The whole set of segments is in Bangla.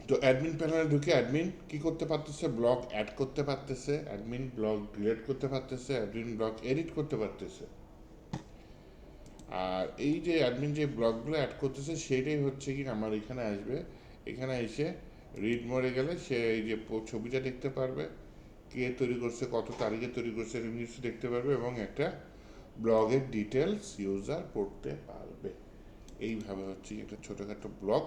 তো অ্যাডমিন প্যানেলে ঢুকে অ্যাডমিন কি করতে পারতেছে, ব্লগ অ্যাড করতে পারতেছে, অ্যাডমিন ব্লগ ডিলিট করতে পারতেছে, অ্যাডমিন ব্লগ এডিট করতে পারতেছে। আর এই যে অ্যাডমিন যে ব্লগগুলো অ্যাড করতেছে সেটাই হচ্ছে কি আমার এখানে আসবে, এখানে এসে রিড মোডে গেলে সে এই যে ছবিটা দেখতে পারবে, কে তৈরি করছে, কত তারিখে তৈরি করছে, রিভিউস দেখতে পারবে এবং একটা ব্লগের ডিটেলস ইউজার পড়তে পারবে। এইভাবে হচ্ছে একটা ছোটোখাটো ব্লগ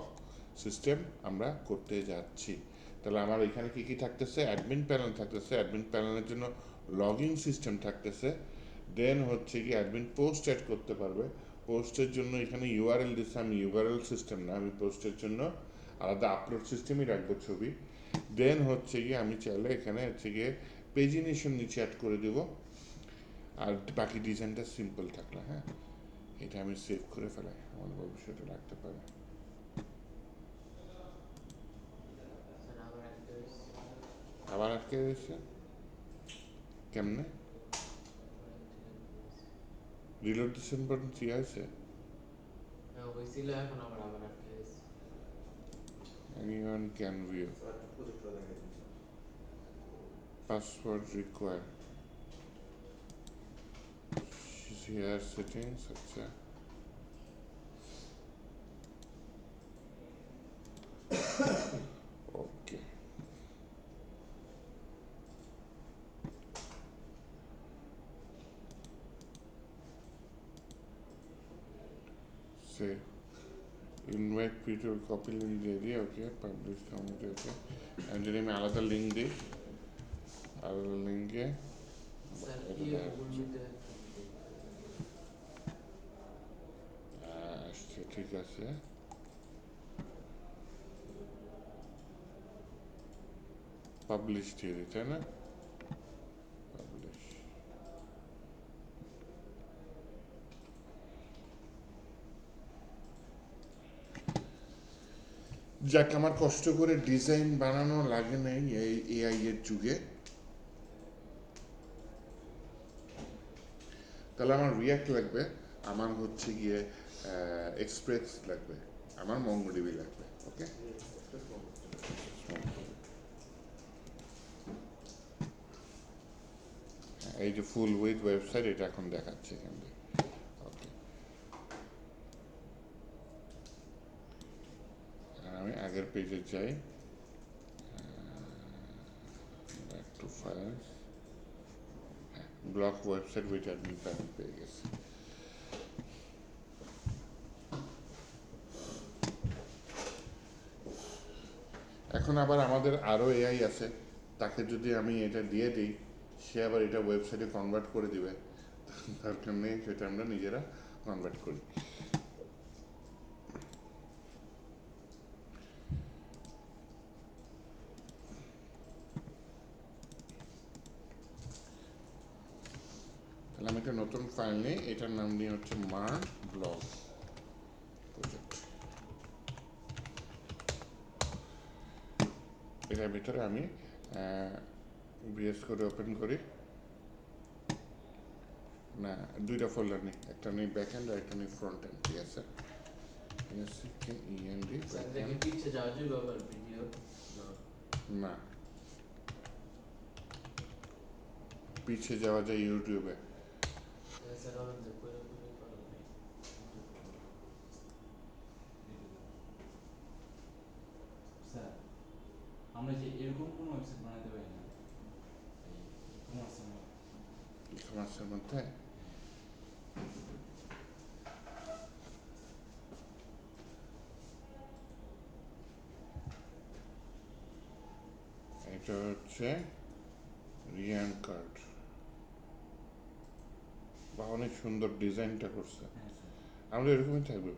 সিস্টেম আমরা করতে যাচ্ছি। তাহলে আমার এখানে কী কী থাকতেছে, অ্যাডমিন প্যানেল থাকতেছে, অ্যাডমিন প্যানেলের জন্য লগ ইন সিস্টেম থাকতেছে। দেন হচ্ছে কি অ্যাডমিন পোস্ট অ্যাড করতে পারবে, পোস্টের জন্য এখানে ইউআরএল দিচ্ছে, আমি ইউআরএল সিস্টেম না, আমি পোস্টের জন্য আলাদা আপলোড সিস্টেমই রাখবো ছবি। দেন হচ্ছে গিয়ে আমি চাইলে এখানে হচ্ছে গিয়ে পেজিনেশন নিচে অ্যাড করে দেবো। আর বাকি ডিজাইনটা সিম্পল থাকলো। হ্যাঁ, এটা আমি সেভ করে ফেলাই, আমার ভবিষ্যতে লাগতে পারে। আবার আটকে গেছে কেমনে? রিলোড দিচ্ছেন বাটন ঠিক আছে? Anyone can view. Password required. Share settings. আচ্ছা, ওকে। সে ইনভাইট পিটুর কপি লিঙ্ক দিয়ে দিই, ওকে, পাবলিশ কমিটি, ওকে। আমি যদি আমি আলাদা লিঙ্ক দিই, আলাদা লিঙ্কে আসছে, ঠিক আছে। পাবলিশ দিয়ে দিই, তাই না? পাবলিশ। যাক, আমার কষ্ট করে ডিজাইন বানানো লাগে নাই এই এআই এর যুগে। তাহলে আমার রিয়াক্ট লাগবে, আমার হচ্ছে গিয়ে এক্সপ্রেস লাগবে, আমার মঙ্গোডিবি লাগবে, ওকে। এই যে ফুল উইথ ওয়েবসাইট, এটা এখন দেখাচ্ছে এখান থেকে, ওকে। আর আমি আগের পেজে যাই, back to files, block website with admin panel পেয়ে গেছি। এখন আবার আমাদের আরও এআই আছে, তাকে যদি আমি এটা দিয়ে দিই, সে আবার এটা ওয়েবসাইটে কনভার্ট করে দিবে, দরকার নেই, সেটা আমরা নিজেরা কনভার্ট করি। তাহলে আমি একটা নতুন ফাইল নিই, এটার নাম দিয়ে হচ্ছে মার ব্লগ প্রজেক্ট। এটার ভিতরে আমি ভিএস করে ওপেন করি, না দুইটা ফোল্ডার নিই, একটা নিই ব্যাক এন্ড আর একটা নিই ফ্রন্ট এন্ড, ঠিক আছে। ইএনডি না, পিছিয়ে যাওয়া যায় ইউটিউবে। আমরা যে এরকম কোনো ওয়েবসাইট বানাতে পারি না ই কমার্সের মধ্যে এটা হচ্ছে রিয়ান কার্ড, বা অনেক সুন্দর ডিজাইনটা করছে। আমরা এরকমই থাকবে।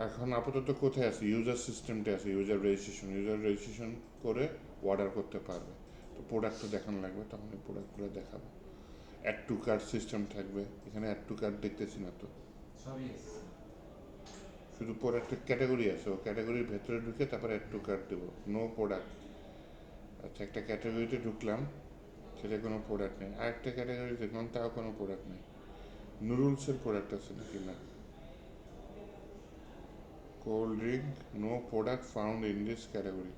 এখন আপাতত কোথায় আছে, ইউজার সিস্টেমটা আছে, ইউজার রেজিস্ট্রেশন করে অর্ডার করতে পারবে। তো প্রোডাক্টটা দেখানো লাগবে, তখন এই প্রোডাক্টগুলো দেখাবো। অ্যাড টু কার্ড সিস্টেম থাকবে, এখানে অ্যাড টু কার্ড দেখতেছি না তো, সবই আছে। শুধু প্রোডাক্টের ক্যাটাগরি আছে, ও ক্যাটাগরির ভেতরে ঢুকে তারপর অ্যাড টু কার্ড দেবো, নো প্রোডাক্ট। আচ্ছা, একটা ক্যাটাগরিতে ঢুকলাম, সেটা কোনো প্রোডাক্ট নেই, আরেকটা ক্যাটাগরি দেখলাম, তাও কোনো প্রোডাক্ট নেই। নুডলসের প্রোডাক্ট আছে নাকি, না। Cold drink no product found in this category.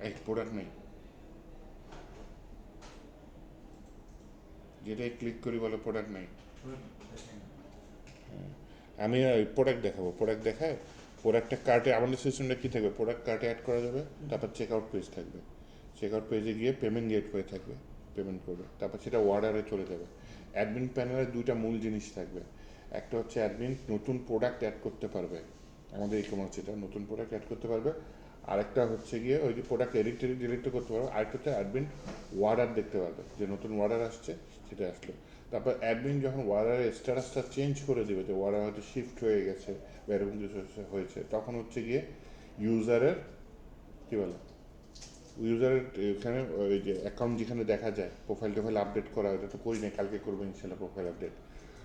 এই প্রোডাক্ট নেই, যেটাই ক্লিক করি বলে প্রোডাক্ট নেই। আমি প্রোডাক্ট দেখাবো, প্রোডাক্ট দেখায় প্রোডাক্টটা কার্টে, আমাদের সিস্টেমটা কী থাকবে, প্রোডাক্ট কার্টে অ্যাড করা যাবে, তারপর চেক আউট পেজ থাকবে, চেক আউট পেজে গিয়ে পেমেন্ট গেটওয়ে থাকবে, পেমেন্ট করবে, তারপর সেটা অর্ডারে চলে যাবে। অ্যাডমিন প্যানেলে দুইটা মূল জিনিস থাকবে, একটা হচ্ছে অ্যাডমিন নতুন প্রোডাক্ট অ্যাড করতে পারবে, আমাদের ই কমার্স যেটা নতুন প্রোডাক্ট অ্যাড করতে পারবে, আরেকটা হচ্ছে গিয়ে ওই যে প্রোডাক্ট এডিট ডিলিট করতে পারবে, আরেকটা হচ্ছে অ্যাডমিন অর্ডার দেখতে পারবে যে নতুন অর্ডার আসছে সেটা আসলো। তারপর অ্যাডমিন যখন ওয়ার্ডারের স্ট্যাটাসটা চেঞ্জ করে দেবে, যে ওয়ার্ডার হয়তো শিফট হয়ে গেছে বা এরকম কিছু হয়েছে, তখন হচ্ছে গিয়ে ইউজারের কী বলে, ইউজারের এখানে ওই যে অ্যাকাউন্ট যেখানে দেখা যায় প্রোফাইল টোফাইল আপডেট করা, ওটা তো করি না, কালকে করবো ইনশাল্লাহ প্রোফাইল আপডেট,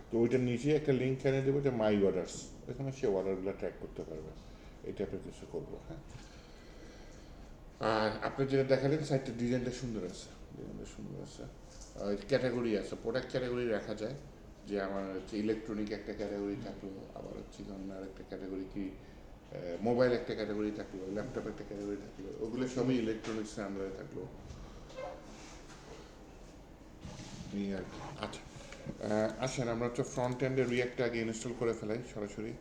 তো ওইটার নিচে একটা লিঙ্ক এনে দেবো যে মাই অর্ডার্স, ওখানে সে অর্ডারগুলো ট্র্যাক করতে পারবে। এই টাইপের কিছু করবো, হ্যাঁ। আর আপনি যেটা দেখালেন সাইটটা ডিজাইনটা সুন্দর আছে, ডিজাইনটা সুন্দর আছে। ক্যাটাগরি আছে, প্রোডাক্ট ক্যাটাগরি রাখা যায়, যে আমার হচ্ছে ইলেকট্রনিক একটা ক্যাটাগরি থাকলো, আবার হচ্ছে ধরুন আর একটা ক্যাটাগরি কি মোবাইল একটা ক্যাটাগরি থাকলো, ল্যাপটপ একটা ক্যাটাগরি থাকলো, ওগুলো সবই ইলেকট্রনিক্সের আন্ডারে থাকলো, এই আর কি। আচ্ছা, আসেন আমরা হচ্ছে ফ্রন্ট এন্ডে রিয়াক্টটা আগে ইনস্টল করে ফেলাই সরাসরি।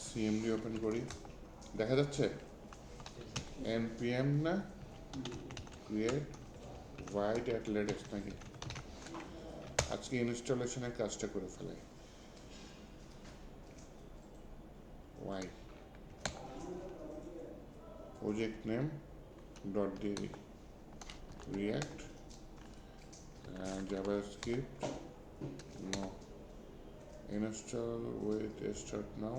সিএমডি ওপেন করি, দেখা যাচ্ছে npm না ক্রিয়েট হোয়াইট অ্যাটলেটিক্স নাকি, আজকে ইনস্টলেশনের কাজটা করে ফেলাই। Y project name dot DB React JavaScript no install with start now.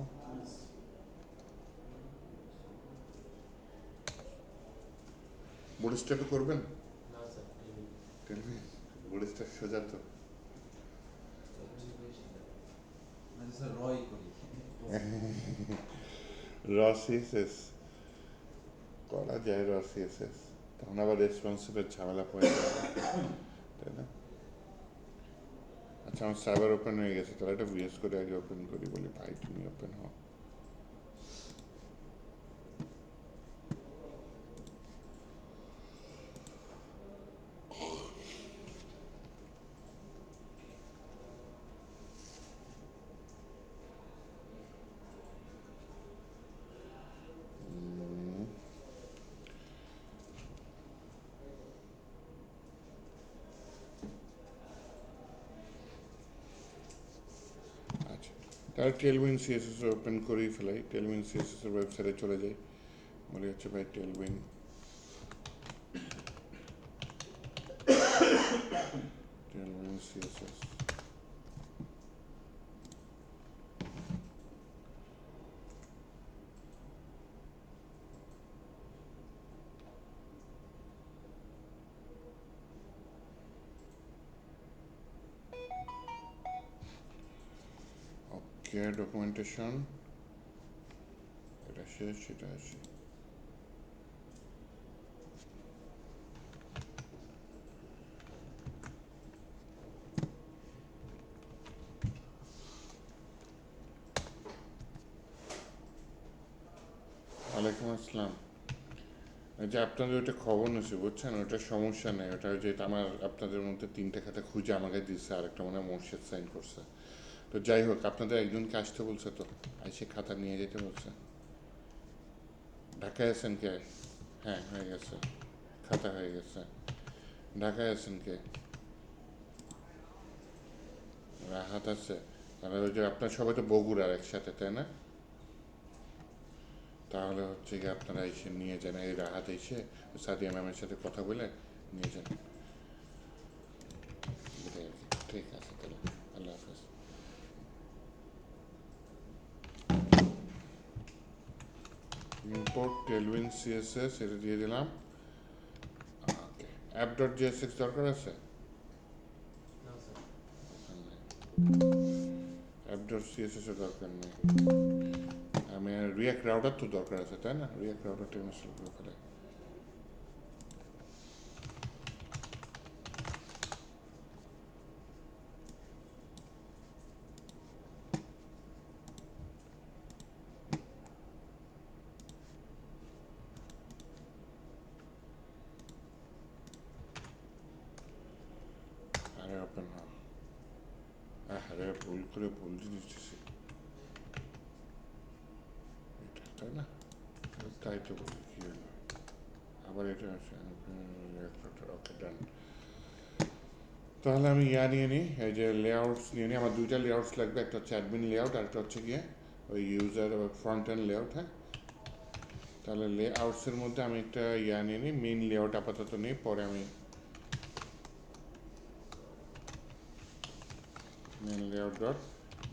বুটস্ট্র্যাপে করবেন? বুটস্ট্র্যাপ সোজা তো। র সিএসএস করা যায়, র সিএসএস তখন আবার রেসপন্সিভের ঝামেলা পড়ে যাবে, তাই না? আচ্ছা, আমার সার্ভার ওপেন হয়ে গেছে, তাহলে একটা ভিএস করে আগে ওপেন করি, বলি ভাই তুমি ওপেন হও। আচ্ছা, তাহলে টেলউইন সিএসএস ওপেন করেই ফেলাই, টেলউইন সিএসএস এর ওয়েবসাইটে চলে যাই, বলি হচ্ছে ভাই টেলউইন সিএসএস, ওকে ডকুমেন্টেশন, এটা শেষ, সেটা আসে। ওয়ালাইকুম আসসালাম। এই যে আপনাদের ওইটা খবর নিয়েছে বুঝছেন, ওটা সমস্যা নেই, ওটা যে আমার আপনাদের মধ্যে তিনটে খাতা খুঁজে আমাকে দিচ্ছে, আরেকটা মনে হয় মোর্শেদ সাইন করছে। তো যাই হোক, আপনাদের একজনকে আসতে বলছে, তো এসে খাতা নিয়ে যেতে বলছে। ঢাকায় আছেন কে? হ্যাঁ হয়ে গেছে, খাতা হয়ে গেছে। ঢাকায় আছেন কে? রাহাত আছে। তাহলে ওই যে আপনার সবাই তো বগুড়ার একসাথে, তাই না? তাহলে হচ্ছে কি আপনারা এসে নিয়ে যান, এই রাহাত এসে সাদিয়া ম্যামের সাথে কথা বলে নিয়ে যান, এটাই আর কি। ঠিক আছে তাহলে, আল্লাহ হাফেজ। ইম্পোর্ট টেলউইন সিএসএস এটা দিয়ে দিলাম। ওকে, অ্যাপ ডট জিএসএক্স দরকার আছে? অ্যাপ ডট সিএসএস এর দরকার নেই, আমি রিয়াক্ট রাউটার তো দরকার আছে, তাই না? রিয়াক্ট রাউটারটা ইনস্টল করে ফেলে। করে ভুল জিনিস দিচ্ছি, এটা তাই না? তাই তো বলি, কি হলো আবার এটা আছে। ওকে ডান। তাহলে আমি নিয়ে নিই, এই যে লেআউটস নিয়ে নিই। আমার দুইটা লেআউটস লাগবে, একটা হচ্ছে অ্যাডমিন লেআউট আর একটা হচ্ছে গিয়ে ওই ইউজার ফ্রন্ট এন্ড লেআউট। হ্যাঁ, তাহলে লেআউটসের মধ্যে আমি একটা নিয়ে নিই, মেইন লেআউট আপাতত নিই, পরে আমি মেইন লেআউট ডট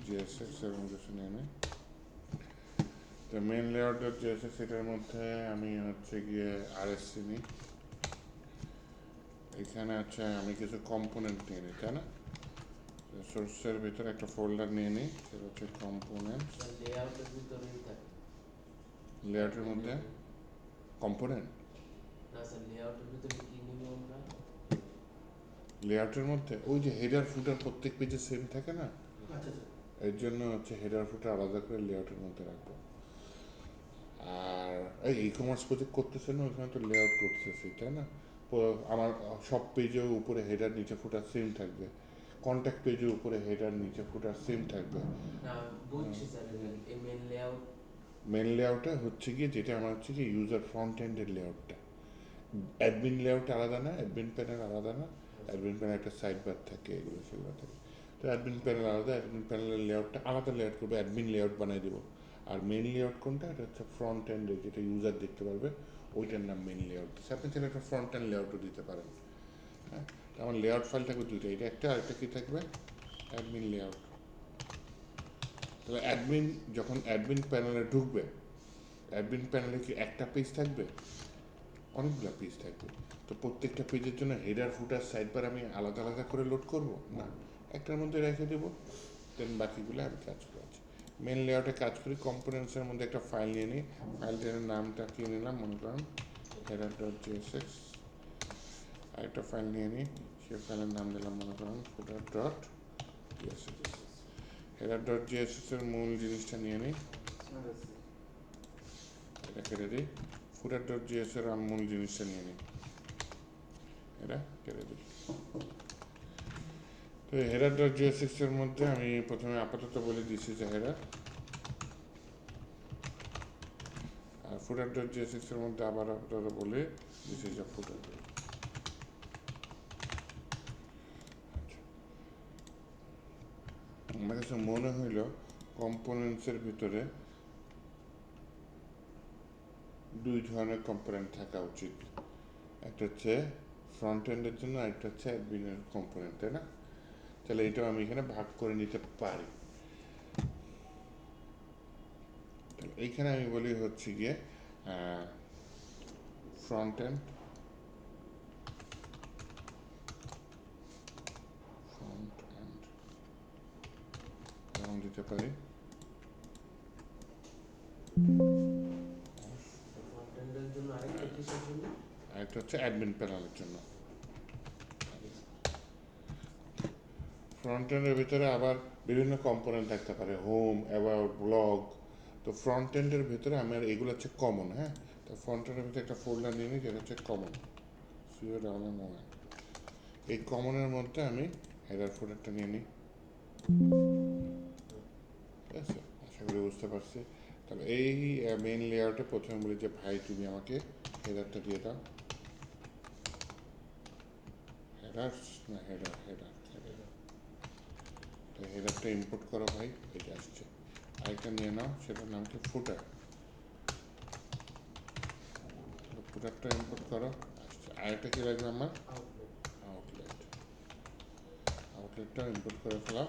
জিএসএক্স এরকম কিছু নিয়ে নিই। তো মেইন লেআউট ডট জিএসএক্স এটার মধ্যে আমি হচ্ছে গিয়ে আরএসসি নিই। এখানে হচ্ছে আমি কিছু কম্পোনেন্ট নিয়ে নিই, তাই না? সোর্সের ভিতরে একটা ফোল্ডার নিয়ে নিই, সেটা হচ্ছে কম্পোনেন্ট। লেআউটের ভিতরেই থাকে। লেআউটের মধ্যে কম্পোনেন্ট, না স্যার, লেআউটের ভিতরে কি নিব আমরা? লেআউটের মধ্যে ওই যে হেডার ফুটার প্রত্যেক পেজে সেম থাকে না, আচ্ছা এর জন্য হচ্ছে হেডার ফুটার আলাদা করে লেআউটের মধ্যে রাখবো। আর এই ই কমার্স প্রজেক্ট করতেছে না, ওইখানে তো লেআউট করতেছি, তাই না? আমার সব পেজের উপরে হেডার নিচে ফুটার সেম থাকবে, কন্ট্যাক্ট পেজের উপরে হেডার নিচে ফুটার সেম থাকবে। না, বুঝছি স্যার, এই মেন লেআউট। মেন লেআউটটা হচ্ছে গিয়ে যেটা আমার হচ্ছে কি ইউজার ফ্রন্ট এন্ডের লেআউটটা, অ্যাডমিন লেআউট আলাদা না, অ্যাডমিন প্যানেল আলাদা না, অ্যাডমিন প্যানেল একটা সাইড বার থাকে, এগুলো সেগুলো থাকে। তো অ্যাডমিন প্যানেল আলাদা, অ্যাডমিন প্যানেলের লেআউটটা আলাদা লেআউট করবো, অ্যাডমিন লেআউট বানিয়ে দেবো। আর মেন লেআউট কোনটা, এটা হচ্ছে ফ্রন্ট এন্ডে যেটা ইউজার দেখতে পারবে, ওইটার নাম মেন লেআউট। আপনি চাইলে একটা ফ্রন্ট এন্ড লেআউটও দিতে পারেন। হ্যাঁ, তো আমার লেআউট ফাইল থাকবে দুইটা, এটা একটা, আরেকটা কি থাকবে, অ্যাডমিন লেআউট। তাহলে অ্যাডমিন যখন অ্যাডমিন প্যানেলে ঢুকবে, অ্যাডমিন প্যানেলে কি একটা পেজ থাকবে, অনেকগুলো পেজ থাকবে। তো প্রত্যেকটা পেজের জন্য হেডার ফুটার সাইড বার আমি আলাদা আলাদা করে লোড করব না, একটার মধ্যে রেখে দেবো, দেন বাকিগুলো আমি কাজ করছি। মেন লেআউটে কাজ করি, কম্পোনেন্টসের মধ্যে একটা ফাইল নিয়ে নিই, ফাইলটার নামটা কি নিলাম, মনে করেন হেডার ডট জিএসএক্স। আরেকটা ফাইল নিয়ে নিই, সেই ফাইলের নাম দিলাম মনে করেন footer dot JSX. Header dot JSX এর মূল জিনিসটা নিয়ে নিই, এটা কেটে দিই। ফুটার ডট জিএস এর মূল জিনিসটা নিয়ে নিই, এটা কেটে দিই। তো হেডার ডট জিএসএক্স এর মধ্যে আমি প্রথমে আপাতত বলে দিচ্ছি যে হেডার, আর ফুটার ডট জিএসএক্স এর মধ্যে আবার আপাতত বলে দিচ্ছি যে ফুটার। আমার কাছে মনে হইল কম্পোনেন্টসের ভিতরে দুই ধরনের কম্পোনেন্ট থাকা উচিত, একটা হচ্ছে ফ্রন্ট এন্ডের জন্য, আরেকটা হচ্ছে অ্যাডমিনের কম্পোনেন্ট, তাই না? তাহলে এটাও আমি এখানে ভাগ করে নিতে পারি। এইখানে আমি বলি হচ্ছে গিয়ে ফ্রন্ট এন্ড, যেমন দিতে পারি ফ্রন্ট এন্ডের জন্য আরেকটা কিসের জন্য? আরেকটা হচ্ছে অ্যাডমিন প্যানেলের জন্য। ফ্রন্ট এন্ডের ভিতরে আবার বিভিন্ন কম্পোনেন্ট থাকতে পারে, হোম, অ্যাবাউট, ব্লগ। তো ফ্রন্ট এন্ডের ভিতরে আমার এগুলো হচ্ছে কমন। হ্যাঁ, তো ফ্রন্ট এন্ডের ভিতরে একটা ফোল্ডার নিয়ে নিই যেটা হচ্ছে কমন, সিও ডাউনলোড মোমেন্ট। এই কমনের মধ্যে আমি হেডার ফোল্ডারটা নিয়ে নিই, ঠিক আছে? আশা করি বুঝতে পারছি। তাহলে এই মেইন লেআউটে প্রথমে বলি যে ভাই তুমি আমাকে হেডারটা দিয়ে দাও, হেডার না হেডার হেডার হেডার, তো হেডারটা ইম্পোর্ট করো ভাই, এটা আসছে। আরেকটা নিয়ে নাও, সেটার নাম কি ফুটার, ফুটারটা ইম্পোর্ট করো, আসছে। আরেকটা কি লাগবে আমার, আউটলেট। আউটলেট, আউটলেটটা ইম্পোর্ট করে ফেলাও।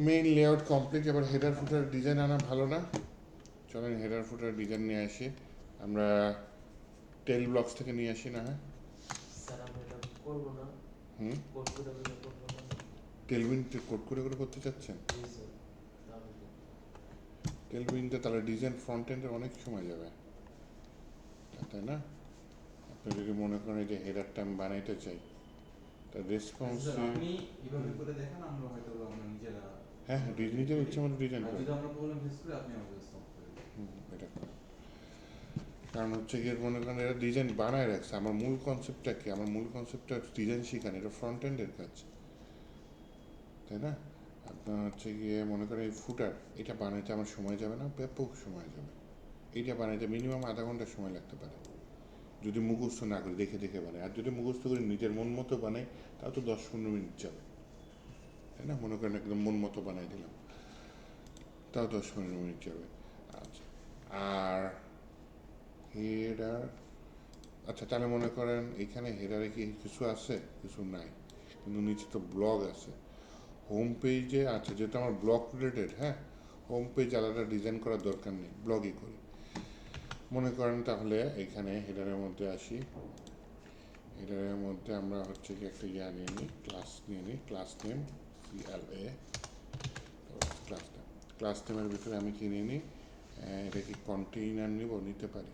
Main layout complete. এবার হেডার ফুটার ডিজাইন আনা ভালো না, চলেন হেডার ফুটার ডিজাইন নিয়ে আসি। আমরা টেল ব্লকস থেকে নিয়ে আসি না? হ্যাঁ স্যার, আমরা এটা করবো না, কোড করে করবো না। টেলউইন কোড করে করে করতে চাচ্ছেন? জি স্যার, তাহলে টেলউইনটা তাহলে ডিজাইন ফ্রন্ট এন্ডে অনেক সময় যাবে, তাই না? আপনি যদি মনে করেন যে হেডারটা আমি বানাইতে চাই, তার রেসপন্স, আপনি এভাবে করে দেখেন, আমরা হয়তো আমরা নিজেরা হ্যাঁ হ্যাঁ নিজের ইচ্ছে মতো ডিজাইন আর করি। যদি আমরা প্রবলেম ফেস করি আপনি আমাদের সলভ করে দিন। এটা করে, কারণ হচ্ছে গিয়ে মনে করেন এরা ডিজাইন বানায় রাখছে, আমার মূল কনসেপ্টটা কি, আমার মূল কনসেপ্টটা ডিজাইন শেখানো, এটা ফ্রন্ট এন্ডের কাজ, তাই না? আপনার হচ্ছে গিয়ে মনে করেন এই ফুটার, এটা বানাইতে আমার সময় যাবে না, ব্যাপক সময় যাবে। এইটা বানাইতে মিনিমাম আধা ঘন্টা সময় লাগতে পারে যদি মুখস্থ না করি, দেখে দেখে বানাই। আর যদি মুখস্থ করি নিজের মন মতো বানাই, তাও তো 10-15 মিনিট যাবে, তাই না? মনে করেন একদম মন মতো বানাই দিলাম, তাও 10-15 মিনিট যাবে। আচ্ছা, আর হেডার, আচ্ছা তাহলে মনে করেন এখানে হেডারে কি কিছু আছে? কিছু নাই, কিন্তু নিচে তো ব্লগ আছে। হোম পেজে আছে, যেহেতু আমার ব্লগ রিলেটেড, হ্যাঁ, হোম পেজ আলাদা ডিজাইন করার দরকার নেই, ব্লগই করি। মনে করেন তাহলে এখানে হেডারের মধ্যে আসি। হেডারের মধ্যে আমরা হচ্ছে কি একটা ইয়া নিয়ে নিই, ক্লাস নিয়ে নিই, class name CLA, class name. Class নেমের ভিতরে আমি কি নিয়ে নিই? এটা কি কন্টেইনার নিতে পারি,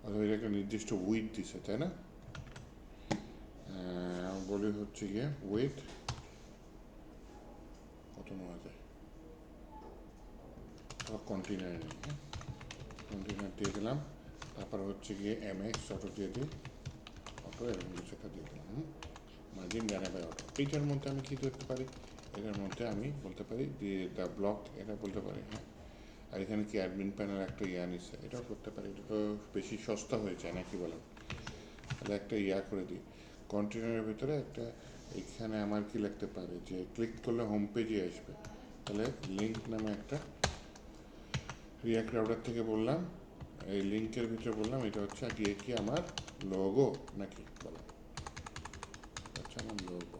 অথবা এটা একটা নির্দিষ্ট উইথ দিছে, তাই না? বলি হচ্ছে গিয়ে উইথ কত নেওয়া যায়, কন্টেইনার নিই, হ্যাঁ, কন্টেইনার দিয়ে দিলাম। তারপর হচ্ছে গিয়ে MX অটো দিয়ে দিই, অটো এরকম কিছু একটা দিয়ে দিলাম। মার্জিন ডানা বাই অটো। এইটার মধ্যে আমি কী করতে পারি? এটার মধ্যে আমি বলতে পারি যে দ্য ব্লক, এটা বলতে পারি, হ্যাঁ। আর এখানে কি অ্যাডমিন প্যানেল একটা ইয়া নিচ্ছে, এটাও করতে পারি। এটা তো বেশি সস্তা হয়ে যায় নাকি বলেন? তাহলে একটা ইয়া করে দিই কন্টেনারের ভিতরে একটা। এখানে আমার কি লিখতে পারে যে ক্লিক করলে হোম পেজে আসবে, তাহলে লিঙ্ক নামে একটা রিয়াক্ট রাউটার থেকে বললাম, এই লিঙ্কের ভিতরে বললাম এটা হচ্ছে গিয়ে কি আমার লোগো নাকি বলো, আচ্ছা আমার লোগো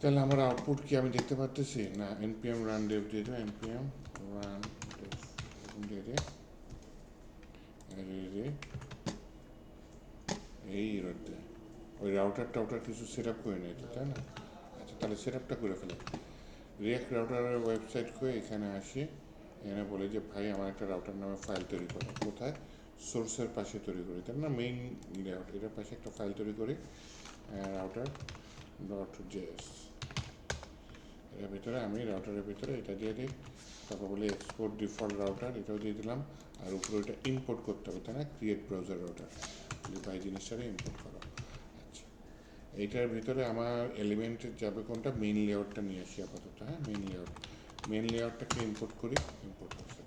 তাহলে আমার আউটপুট কি আমি দেখতে পাচ্ছি না? npm রান ডেভ দিয়ে দেবো, npm রান দিয়ে দিয়ে এই রোডে ওই রাউটার টাউটার কিছু সেট আপ করে নেই তো, তাই না? আচ্ছা তাহলে সেট আপটা করে ফেলে। রিয়াক্ট রাউটারের ওয়েবসাইট করে এখানে আসি, এখানে বলে যে ভাই আমার একটা রাউটার নামে ফাইল তৈরি করো। কোথায়? সোর্সের পাশে তৈরি করি, তাই না? মেইন লেআউট, এটার পাশে একটা ফাইল তৈরি করি, রাউটার .js। এর ভিতরে আমি রাউটারের ভিতরে এটা দিয়ে দিই, তারপর বলি এক্সপোর্ট ডিফল্ট রাউটার, এটাও দিয়ে দিলাম। আর উপরে ওইটা ইম্পোর্ট করতে হবে, তাই না? ক্রিয়েট ব্রাউজার রাউটার, ভাই জিনিসটাকে ইম্পোর্ট করো। আচ্ছা, এইটার ভিতরে আমার এলিমেন্টের যাবে কোনটা? মেইন লেআউটটা নিয়ে আসি আপাতত, হ্যাঁ, মেইন লেআউটটাকে ইম্পোর্ট করি, ইম্পোর্ট করছে।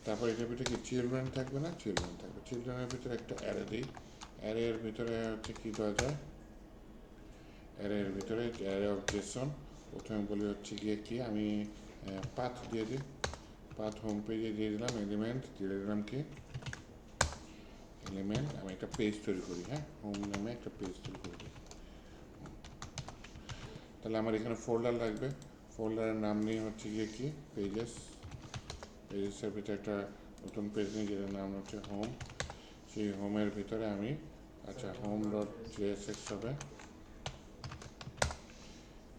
তারপর এটার ভিতরে কি চিলড্রেন থাকবে না? চিলড্রেন থাকবে। চিলড্রেনের ভিতরে একটা অ্যারে দিই, অ্যারের ভিতরে হচ্ছে কী দেওয়া যায়? অ্যারের ভিতরে অ্যারে অফ জেসন, প্রথমে বলি হচ্ছে গিয়ে কি আমি পাথ দিয়ে দিই, পাথ হোম পেজে দিয়ে দিলাম, এলিমেন্ট দিয়ে দিলাম কি এলিমেন্ট, আমি একটা পেজ তৈরি করি, হ্যাঁ, হোম নামে একটা পেজ তৈরি করে দিই। তাহলে আমার এখানে ফোল্ডার লাগবে, ফোল্ডারের নাম নিয়ে হচ্ছে গিয়ে কি পেজেস, পেজেসের ভিতরে একটা নতুন পেজ নিয়ে যেটার নাম হচ্ছে হোম। সেই হোমের ভিতরে আমি আচ্ছা home.jsx হবে,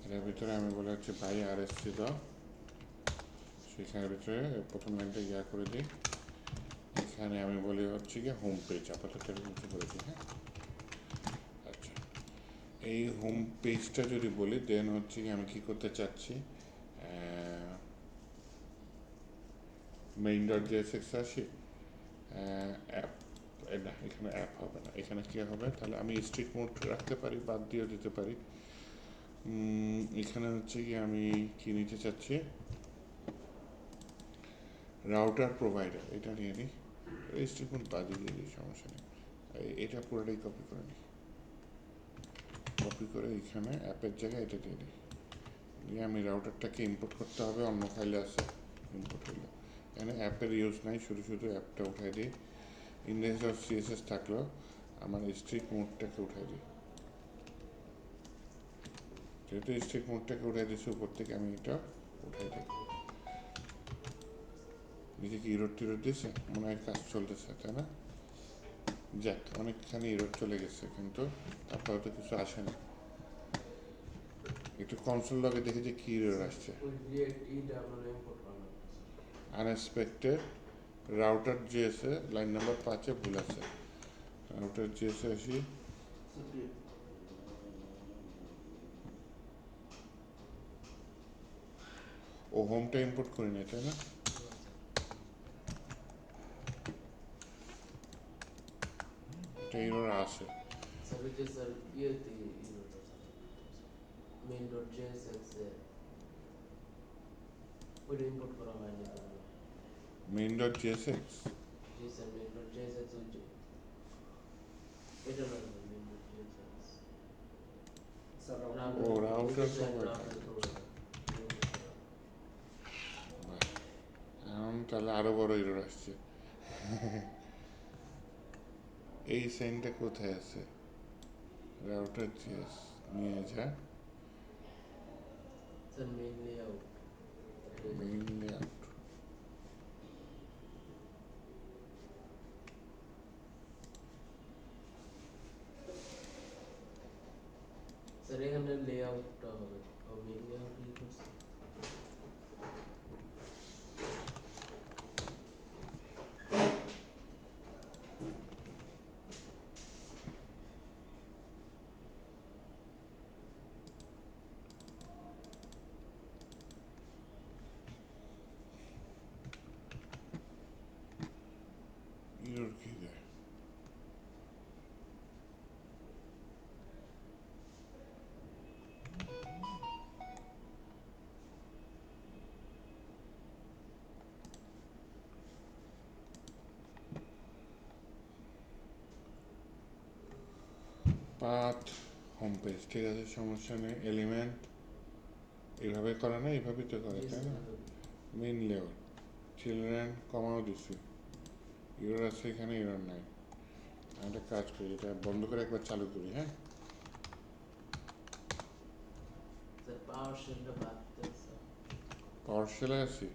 এটার ভিতরে আমি বলে হচ্ছে ভাই RSC দাও, সেখানের ভিতরে প্রথম লাইনটা ইয়া করে দিই। এখানে আমি বলি হচ্ছে গিয়ে হোম পেজ, আপাতত এরকম কিছু করে দিই, হ্যাঁ। আচ্ছা, এই হোম পেজটা যদি বলি দেন হচ্ছে কি আমি কী করতে চাচ্ছি, main.jsx আসি, অ্যাপ, না এখানে অ্যাপ হবে না, এখানে কী হবে? তাহলে আমি স্ট্রিট মোড রাখতে পারি, বাদ দিয়েও দিতে পারি। এখানে হচ্ছে কি আমি কী নিতে চাচ্ছি, রাউটার প্রোভাইডার, এটা নিয়ে নিই, স্ট্রিট মোড বাদ দিয়ে দিই, সমস্যা নেই। এটা পুরোটাই কপি করে নিই, কপি করে এখানে অ্যাপের জায়গায় এটা দিয়ে দিই, দিয়ে আমি রাউটারটাকে ইম্পোর্ট করতে হবে, অন্য ফাইলে আছে, ইম্পোর্ট হইলো। এখানে অ্যাপের ইউজ নাই, শুধু শুধু অ্যাপটা উঠাই দিই। ইন্ডেক্স অফ CSS থাকলেও আমার স্ট্রিট মোডটাকে উঠাই দিই, যেহেতু স্ট্রিট মোডটাকে উঠাই দিচ্ছি উপর থেকে, আমি এটা উঠাই দিই। নিচে কি ইরোড টিরোড দিয়েছে? মনে হয় কাজ চলতেছে, তাই না? যাক, অনেকখানি ইরোড চলে গেছে, কিন্তু তারপরে তো কিছু আসে না। একটু কনসোল লগে দেখে যে কী ইরোড আসছে। আনএক্সপেক্টেড রাউটার জিএসএ লাইন নাম্বার 5-এ ভুল আছে। রাউটার জিএসএ আসি, ও হোমটা ইম্পোর্ট করি না, তাই না? একটা এরর আছে। স্যার ওই যে স্যার ইয়েতে মেইন ডট জেএসএক্স এ ওইটা ইম্পোর্ট করা হয়নি তো main.jsx জি স্যার মেইন ডট জেএসএক্স ওই যে এটা না মেইন ডট জেএসএক্স স্যার ও রাউটার সবাই এখন তাহলে আরো বড় এরর আসছে। এই সাইনটা কোথায় আছে? রাউটার জিএস নিয়ে যা sir main layout main layout. Sir এখানে লেআউটটা হবে ও মেইন লেআউট লিখছি এরর কি দেয়? পাথ হোম পেজ, ঠিক আছে, সমস্যা নেই। এলিমেন্ট এইভাবে করে না, এইভাবে তো করে, তাই না? মেইন লেআউট চিলড্রেন কমাও দিছি, এরর আছে এখানে, এরর নাই। আমি একটা কাজ করি, এটা বন্ধ করে একবার চালু করি। হ্যাঁ, স্যার পাওয়ার শেলটা বাদ দেন স্যার পাওয়ার শেলে আছি।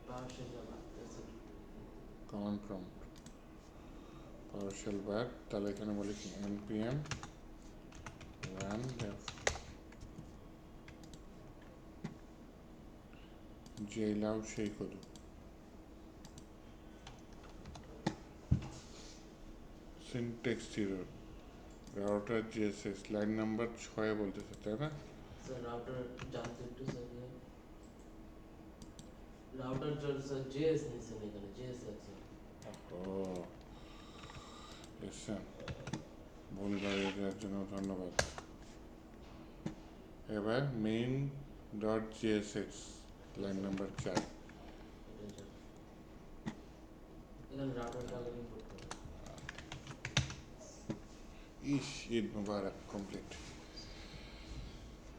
পাওয়ার শেলটা বাদ দেন স্যার কমান্ড প্রম্পট পাওয়ারশেল বার, তাহলে এখানে বলি কি npm run def jlaw সেই করি। Syntax error, router GSS line number 6 বলতেছে, তাই না? স্যার রাউটার জানতে একটু স্যার রাউটার জন্য স্যার জেএস নিছেন এখানে জেএসএক্স ও এসছেন, ভুল বাড়িয়ে দেওয়ার জন্য ধন্যবাদ। এবার main dot GSX line number 4। এখানে রাউটারটা আগে ইম্পোর্ট করুন ইস, ঈদ মুবারক কমপ্লিট।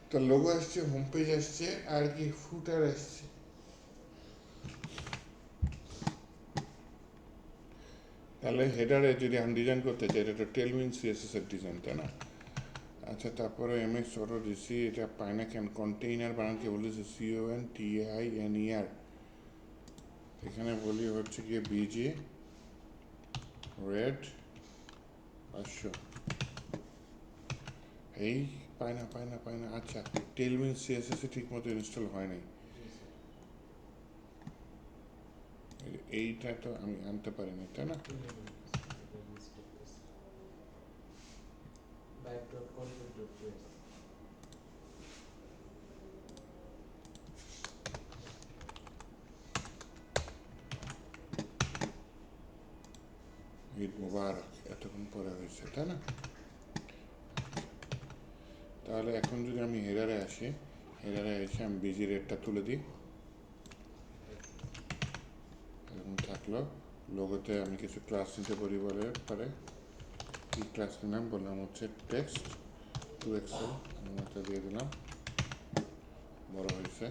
তো লোগো আসছে, হোম পেজ আসছে, আর কি ফুটার আসছে। তাহলে হেডারে যদি আমি ডিজাইন করতে চাই, এটা তো টেলউইন সিএসএস এর ডিজাইন, তাই না? আচ্ছা, তারপরে এমএক্স অটো দিছি, এটা পায় না কেন? কন্টেইনার বানাতে বলেছে CONTAINER, এখানে বলি হচ্ছে গিয়ে বিজি রেড 500। এই পায় না। আচ্ছা, টেলউইন সিএসএস এ ঠিক মতো ইনস্টল হয় নাই, এইটা তো আমি আনতে পারিনি, তাই না? back.config.js ঈদ মুবারক এতক্ষণ পরে হয়েছে, তাই না? তাহলে এখন যদি আমি হেডারে আসি, হেডারে এসে আমি বিজি রেটটা তুলে দিই, এরকম থাকলো। লোগোতে আমি কিছু ক্লাস নিতে পারি, বলে পারে কি ক্লাস নিলাম, বললাম হচ্ছে টেক্সট টু এক্সেল, আমি এটা দিয়ে দিলাম, বড় হয়েছে।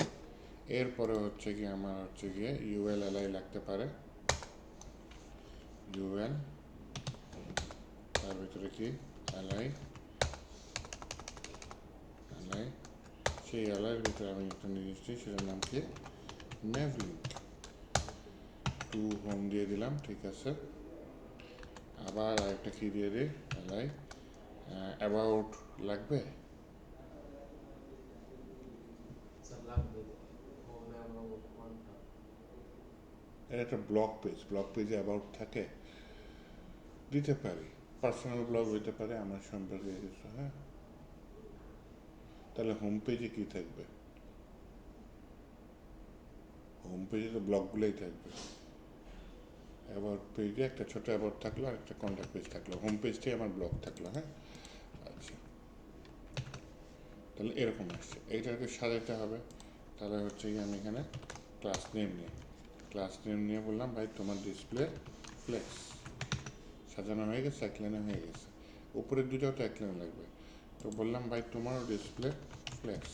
এরপরে হচ্ছে গিয়ে আমার হচ্ছে গিয়ে ইউএল এলআই লাগতে পারে, ইউএল তার ভিতরে কি এলআই, সেই এলআইয়ের ভিতরে আমি একটা জিনিস দিই, সেটার নাম কি নেভলিঙ্ক টু হোম দিয়ে দিলাম, ঠিক আছে। আবার আরেকটা কি দিয়ে দিই, এলআই অ্যাবাউট লাগবে, স্যার লাগবে হোমে আমার কোনটা এটা একটা ব্লগ পেজে অ্যাবাউট থাকে, দিতে পারি। পার্সোনাল ব্লগ হইতে পারে আমার সম্পর্কে কিছু। হ্যাঁ, তাহলে হোম পেজে কি থাকবে? হোম পেজে তো ব্লকগুলোই থাকবে। অ্যাবাউট পেজে একটা ছোটো অ্যাবাউট থাকলো আর একটা কন্ট্যাক্ট পেজ থাকলো, হোম পেজটাই আমার ব্লক থাকলো। হ্যাঁ, আচ্ছা, তাহলে এরকম আসছে। এইটাকে সাজাতে হবে। তাহলে হচ্ছে কি আমি এখানে ক্লাস নেম নিয়ে বললাম ভাই তোমার ডিসপ্লে ফ্লেক্স সাজানো হয়ে গেছে, এক লাইনে হয়ে গেছে। উপরের দুটাও তো এক লাইনে লাগবে, তো বললাম ভাই তোমারও ডিসপ্লে ফ্লেক্স,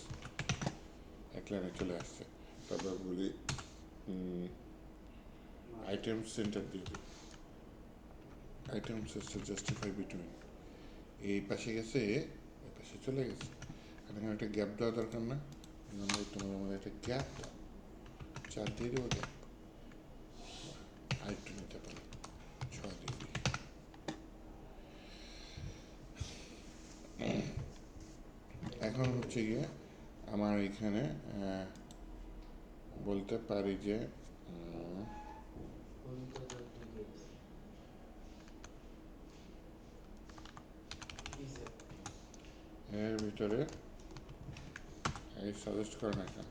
এক লাইনে চলে আসছে। তারপর বলি আইটেম সেন্টার দিয়ে দিই, আইটেম সেন্টার জাস্টিফাই বিটুইন, এই পাশে গেছে এই পাশে চলে গেছে। আর এখানে একটা গ্যাপ দেওয়া দরকার না, তোমার আমাদের একটা গ্যাপ দাও, 4 দিয়ে দেবো গ্যাপ, আরেকটু নিতে পারি 6 দিয়ে দিই। এখন হচ্ছে গিয়ে আমার এখানে বলতে পারি যে এর ভিতরে এই সাজেস্ট করে না কেন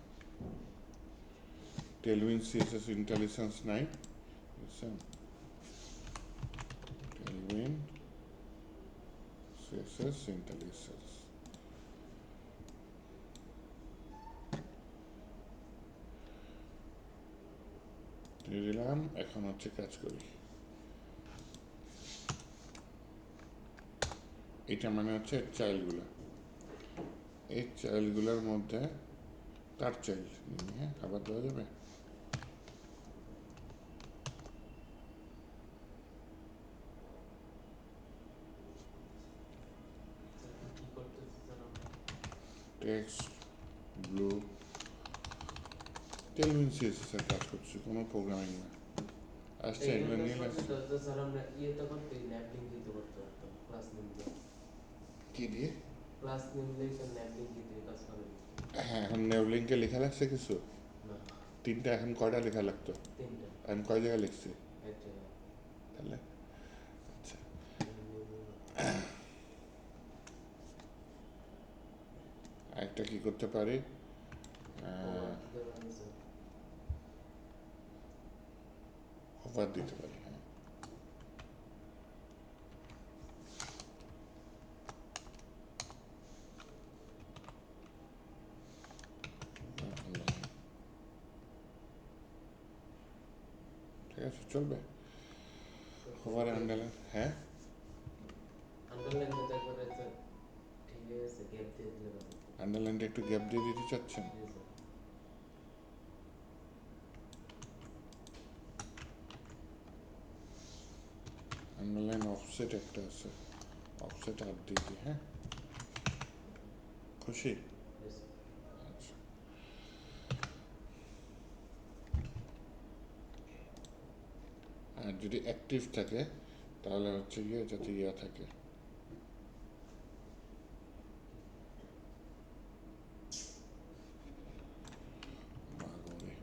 টেলউইন সিএসএস ইন্টেলিজেন্স নাই, বুঝছেন? টেলউইন সিএসএস ইন্টেলিজেন্স দিয়ে দিলাম। এখন হচ্ছে কাজ করি, এটা মানে হচ্ছে চাইল্ডগুলো, এই চাইল্ডগুলোর মধ্যে তার চাইল্ড, হ্যাঁ আবার দেওয়া যাবে। টেক্সট ব্লু টেলউইন সিএসএস এর কাজ করছি, কোনো প্রোগ্রামিং না। আসছে এগুলো নিয়ে স্যার আমরা ইয়েটা করতে ল্যাবলিং দিতে করতে পারতাম ক্লাস নেম দিয়ে, কি দিয়ে? ক্লাস নেম দিয়ে ল্যাবলিং দিতে কাজ করে। হ্যাঁ, এখন নেভলিংকে লেখা লাগছে কিছু, না 3টা, এখন কয়টা লেখা লাগতো? 3টা আমি কয় জায়গায় লিখছি এক জায়গায়। তাহলে? আচ্ছা, আরেকটা কি করতে পারি, ওভার দিতে পারি। হ্যাঁ, ঠিক আছে, চলবে। ওভার আন্ডারলাইন, হ্যাঁ আন্ডারলাইন দিতে করে স্যার, ঠিক আছে গ্যাপ দিয়ে দিলে হবে। আন্ডারলাইনটা একটু গ্যাপ দিয়ে দিতে চাচ্ছেন? জি স্যার। আন্ডারলাইন অফসেট একটা আছে, অফসেট 8 দিয়ে দিই। হ্যাঁ, খুশি? Yes, sir. আচ্ছা, আর যদি অ্যাক্টিভ থাকে তাহলে হচ্ছে গিয়ে যাতে ইয়া থাকে, বাগরে।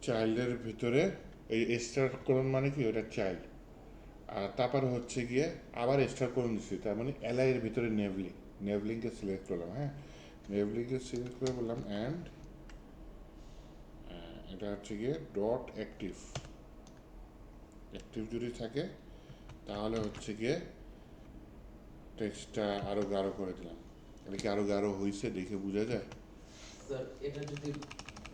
চাইল্ডের ভিতরে এই স্টার কোলন মানে কি, ওটা চাইল্ড। আর তারপর হচ্ছে গিয়ে আবার স্টার কোলন দিচ্ছি, তার মানে এলআই এর ভিতরে নেভলিংকে সিলেক্ট করলাম। হ্যাঁ, নেভলিংকে সিলেক্ট করে বললাম অ্যান্ড এটা হচ্ছে গিয়ে ডট অ্যাক্টিভ, অ্যাক্টিভ যদি থাকে তাহলে হচ্ছে গিয়ে টেক্সটটা আরও গাঢ় করে দিলাম। এটা কি আরও গাঢ় হয়েছে দেখে বোঝা যায়? স্যার এটা যদি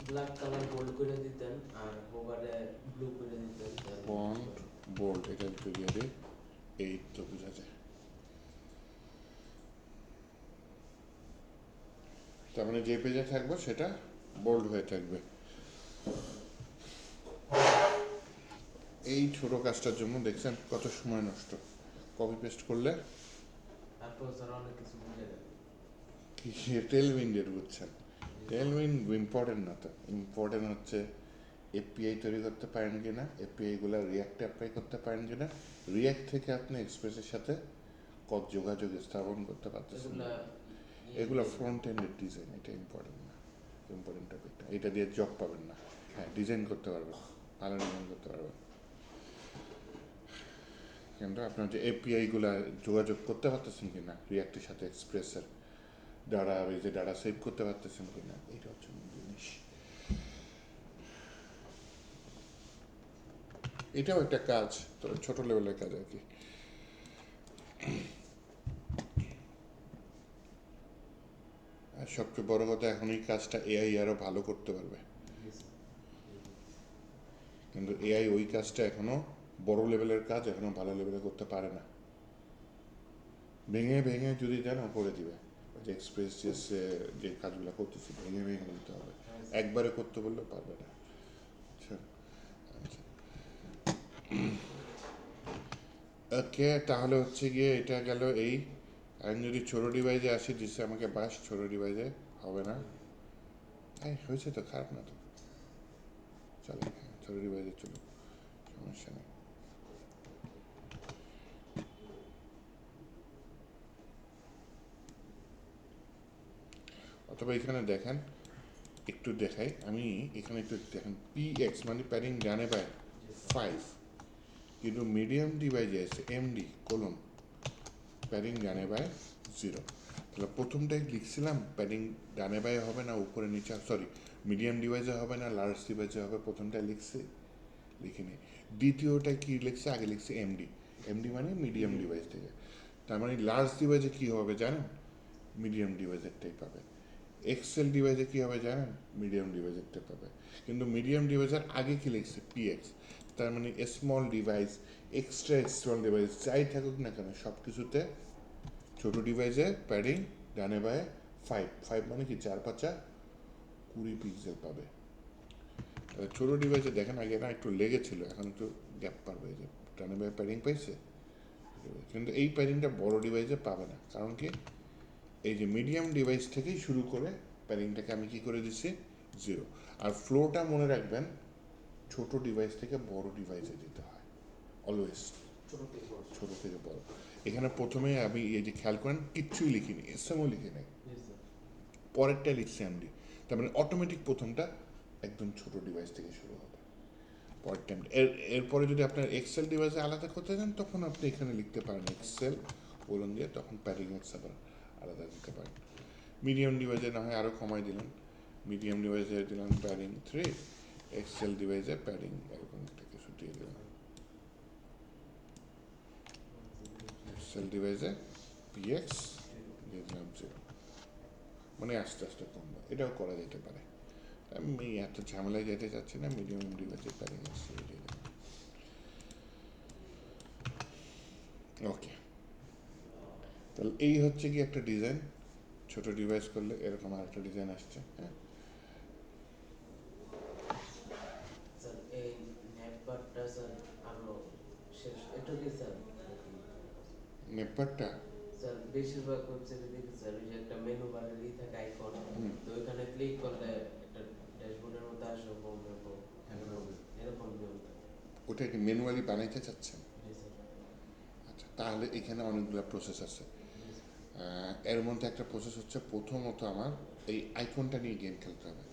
ব্ল্যাক কালার বোল্ড করে দিতেন আর ওভারে ব্লু করে দিতেন তাহলে ফন্ট বোল্ড, এটা যদি দিই এই তো বোঝা যায়। তার মানে যে পেজে থাকবে সেটা বোল্ড হয়ে থাকবে। এই ছোট কাজটার জন্য দেখছেন কত সময় নষ্ট, কপি পেস্ট করলে তারপর স্যার অনেক কিছু বুঝে গেল। কি টেলউইন্ডের বুঝছেন, টেলউইন্ড ইম্পর্টেন্ট না, তো ইম্পর্টেন্ট হচ্ছে এপিআই তৈরি করতে পারেন কিনা, এপিআইগুলো রিয়াক্টে অ্যাপ্লাই করতে পারেন কিনা, রিয়াক্ট থেকে আপনি এক্সপ্রেসের সাথে কত যোগাযোগ স্থাপন করতে পারতেছেন, এগুলো ফ্রন্ট এন্ডের ডিজাইন, এটা ইম্পর্টেন্ট না, ইম্পর্টেন্ট টপিকটা। এটা দিয়ে জব পাবেন না। হ্যাঁ, ডিজাইন করতে পারবেন, ভালো ডিজাইন করতে পারবেন। কিন্তু আপনার যে এপিআইগুলো যোগাযোগ করতে পারতেছেন কি না রিয়াক্টের সাথে এক্সপ্রেসের ডাটা, এই যে ডাটা সেভ করতে পারতেছেন কি না, এটা হচ্ছে মূল জিনিস। এটাও একটা কাজ, তবে ছোট লেভেলের কাজ আর কি। আর সবচেয়ে বড় কথা, এখন এই কাজটা এআই আরো ভালো করতে পারবে, কিন্তু এআই ওই কাজটা এখনো বড় লেভেলের কাজ এখনো ভালো লেভেলে করতে পারে না। ভেঙে ভেঙে যদি দেন করে দিবে, ওই যে এক্সপ্রেস যে কাজগুলো করতেছে ভেঙে ভেঙে দিতে হবে, একবারে করতে বললে পারবে না। আচ্ছা আচ্ছা, ওকে, তাহলে হচ্ছে গিয়ে এটা গেল এই। আমি যদি ছোট ডিভাইসে আসি, দিচ্ছে আমাকে বাস, ছোট ডিভাইসে হবে না। হ্যাঁ হয়েছে তো, খারাপ না তো, চলে, হ্যাঁ ছোট ডিভাইসে চলো, সমস্যা নেই। অথবা এখানে দেখেন, একটু দেখাই আমি, এখানে একটু দেখেন পিএক্স মানে প্যাডিং ডানে বাই 5, কিন্তু মিডিয়াম ডিভাইসে আছে এমডি কোলন প্যাডিং ডানে বাই 0। তাহলে প্রথমটাই লিখছিলাম প্যাডিং ডানে বাই হবে না উপরে নিচে, সরি মিডিয়াম ডিভাইসে হবে না লার্জ ডিভাইসে হবে, প্রথমটাই লিখছি, লিখিনি। দ্বিতীয়টা কি লিখছে, আগে লিখছে এমডি, এমডি মানে মিডিয়াম ডিভাইস থেকে। তার মানে লার্জ ডিভাইসে কী হবে জানেন, মিডিয়াম ডিভাইসেরটাই পাবে। এক্সেল ডিভাইসে কী হবে জানেন, মিডিয়াম ডিভাইসেরটা পাবে। কিন্তু মিডিয়াম ডিভাইসের আগে কি লিখছে পিএক্স, তার মানে small device, extra small device যাই থাকুক না কেন সব কিছুতে ছোটো ডিভাইসে প্যাডিং ডানে বায়ে 5 মানে কি 4×5 20 পিক্সেল পাবে। ছোটো ডিভাইসে দেখেন আগে না একটু লেগেছিল, এখন একটু গ্যাপ পাবে, যে ডানে বায়ে প্যাডিং পাইছে, কিন্তু এই প্যাডিংটা বড় ডিভাইসে পাবে না। কারণ কি, এই যে মিডিয়াম ডিভাইস থেকেই শুরু করে প্যাডিংটাকে আমি কি করে দিচ্ছি 0। আর ফ্লোটা মনে রাখবেন, ছোট ডিভাইস থেকে বড় ডিভাইসে দিতে হয় অলওয়েজ, ছোট থেকে বড়। এখানে প্রথমে আমি এই যে খেয়াল করেন কিচ্ছুই লিখিনি, এসএমও লিখে নেই, পরেরটা লিখছি এমডি, তার মানে অটোমেটিক প্রথমটা একদম ছোট ডিভাইস থেকে শুরু হবে, পরেরটা এমডি। এরপরে যদি আপনার এক্সেল ডিভাইসে আলাদা করতে চান তখন আপনি এখানে লিখতে পারেন এক্সেল বলুন দিয়ে, তখন প্যাডিং এক্স আবার আলাদা দিতে পারেন। মিডিয়াম ডিভাইসে না হয় আরও কমাই দিলেন, মিডিয়াম ডিভাইসে দিলাম প্যাডিং 3, এক্সেল ডিভাইসে প্যাডিং এরকম একটা কিছু দিয়ে দিলাম, এক্সেল ডিভাইসে পিএক্স দিয়ে দিলাম 0, মানে আস্তে আস্তে কমবে, এটাও করা যেতে পারে। আমি এত ঝামেলায় যেতে চাচ্ছি না, মিডিয়াম ডিভাইসে প্যাডিং এক্স দিয়ে দিলাম। ওকে, তাহলে এই হচ্ছে কি একটা ডিজাইন, ছোট ডিভাইস করলে এরকম আরেকটা ডিজাইন আসছে। হ্যাঁ স্যার এই নেটওয়ার্কটা স্যার আরো শেষ এটা কি স্যার নেটওয়ার্কটা স্যার বেশিরভাগ ওয়েবসাইটে দেখি স্যার ওই যে একটা মেনু বারে থাকে আইকন, তো ওইখানে ক্লিক করলে একটা ড্যাশবোর্ডের মতো আসে হোম এবং এরকম নিয়ম থাকে। ওটা কি ম্যানুয়ালি বানাইতে চাচ্ছেন? জি স্যার। আচ্ছা, তাহলে এখানে অনেকগুলো প্রসেস আছে। এর মধ্যে একটা প্রসেস হচ্ছে, প্রথমত আমার এই আইকনটা নিয়ে গেম খেলতে হবে।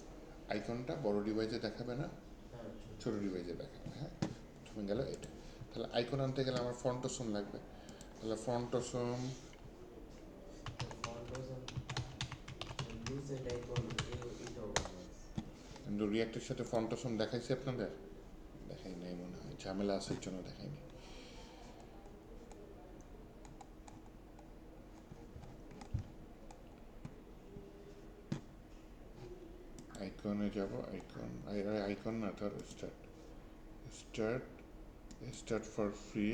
আইকনটা বড় ডিভাইসে দেখাবে না, হ্যাঁ ছোট ডিভাইসে দেখাবে। হ্যাঁ, প্রথমে গেল এটা। তাহলে আইকন আনতে গেলে আমার ফন্টসম লাগবে, তাহলে ফন্টসম কিন্তু রিয়াক্টের সাথে ফন্টসম দেখাইছি আপনাদের, দেখাই নাই মনে হয়, ঝামেলা আসার জন্য দেখাইনি। আইকনে যাব, আইকন না, ধর স্টার্ট ফর ফ্রি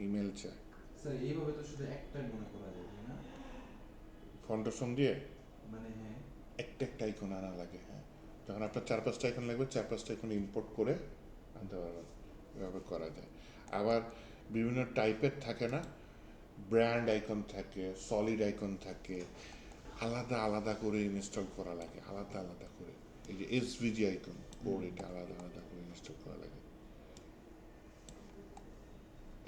ইমেল চাই। স্যার এইভাবে তো শুধু একটা মনে করা যায়, তাই না? ফন্টসম দিয়ে মানে হ্যাঁ, একটা একটা আইকন আনা লাগে। হ্যাঁ, যখন আপনার 4-5টা আইকন লাগবে, 4-5টা আইকন ইম্পোর্ট করে আনতে পারবেন, এভাবে করা যায়। আবার বিভিন্ন টাইপের থাকে না, ব্র্যান্ড আইকন থাকে, সলিড আইকন থাকে, আলাদা আলাদা করে ইনস্টল করা লাগে, আলাদা আলাদা করে। এই যে এসভিজি আইকন কোড, এটা আলাদা আলাদা করে ইনস্টল করা লাগে।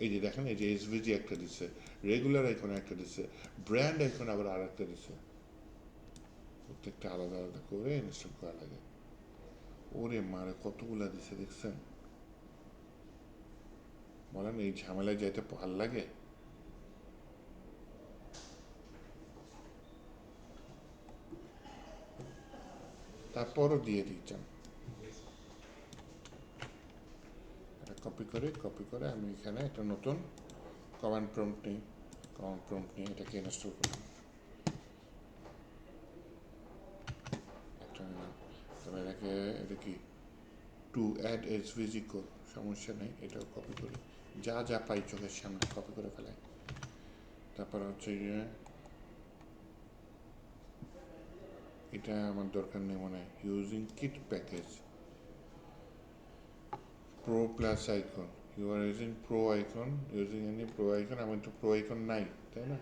এই যে দেখেন, এই যে এসভিজি একটা দিচ্ছে, রেগুলার আইকন একটা দিচ্ছে, ব্র্যান্ড আইকন আবার আর একটা দিচ্ছে, প্রত্যেকটা আলাদা আলাদা করে ইনস্টল করা লাগে। ওরে মারে কতগুলা দিচ্ছে দেখছেন, বলেন এই ঝামেলায় যাইতে ভাল লাগে? তারপরও দিয়ে দিচ্ছেন। এটা কপি করে আমি এখানে একটা নতুন কমান্ড প্রম্পট নিয়ে এটাকে ইনস্টল করলাম। একটা নিলাম। তবে এটা কি টু অ্যাড এসভিজি কোড, সমস্যা নেই, এটাও কপি করি, যা পাই চোখের সামনে কপি করে ফেলাই। তারপর হচ্ছে গিয়ে এটা আমার দরকার নেই মনে হয়, using kit package pro plus icon, you are using pro icon, using any pro icon, আমার তো প্রো আইকন নাই তাই না,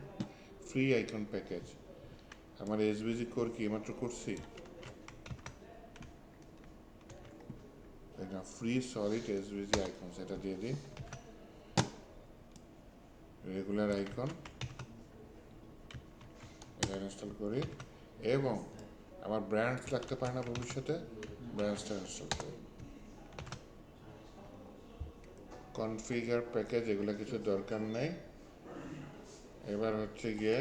ফ্রি আইকন প্যাকেজ। আমার এসভিজি কোর কি মাত্র করছি, ফ্রি সলিড এসভিজি আইকন, সেটা দিয়ে দিই। রেগুলার আইকন এটা ইনস্টল করি, এবং আমার ব্র্যান্ডস লাগতে পারে না ভবিষ্যতে, ব্র্যান্ডসটা ইনস্টল করি। কনফিগার প্যাকেজ এগুলো কিছু দরকার নেই। এবার হচ্ছে গিয়ে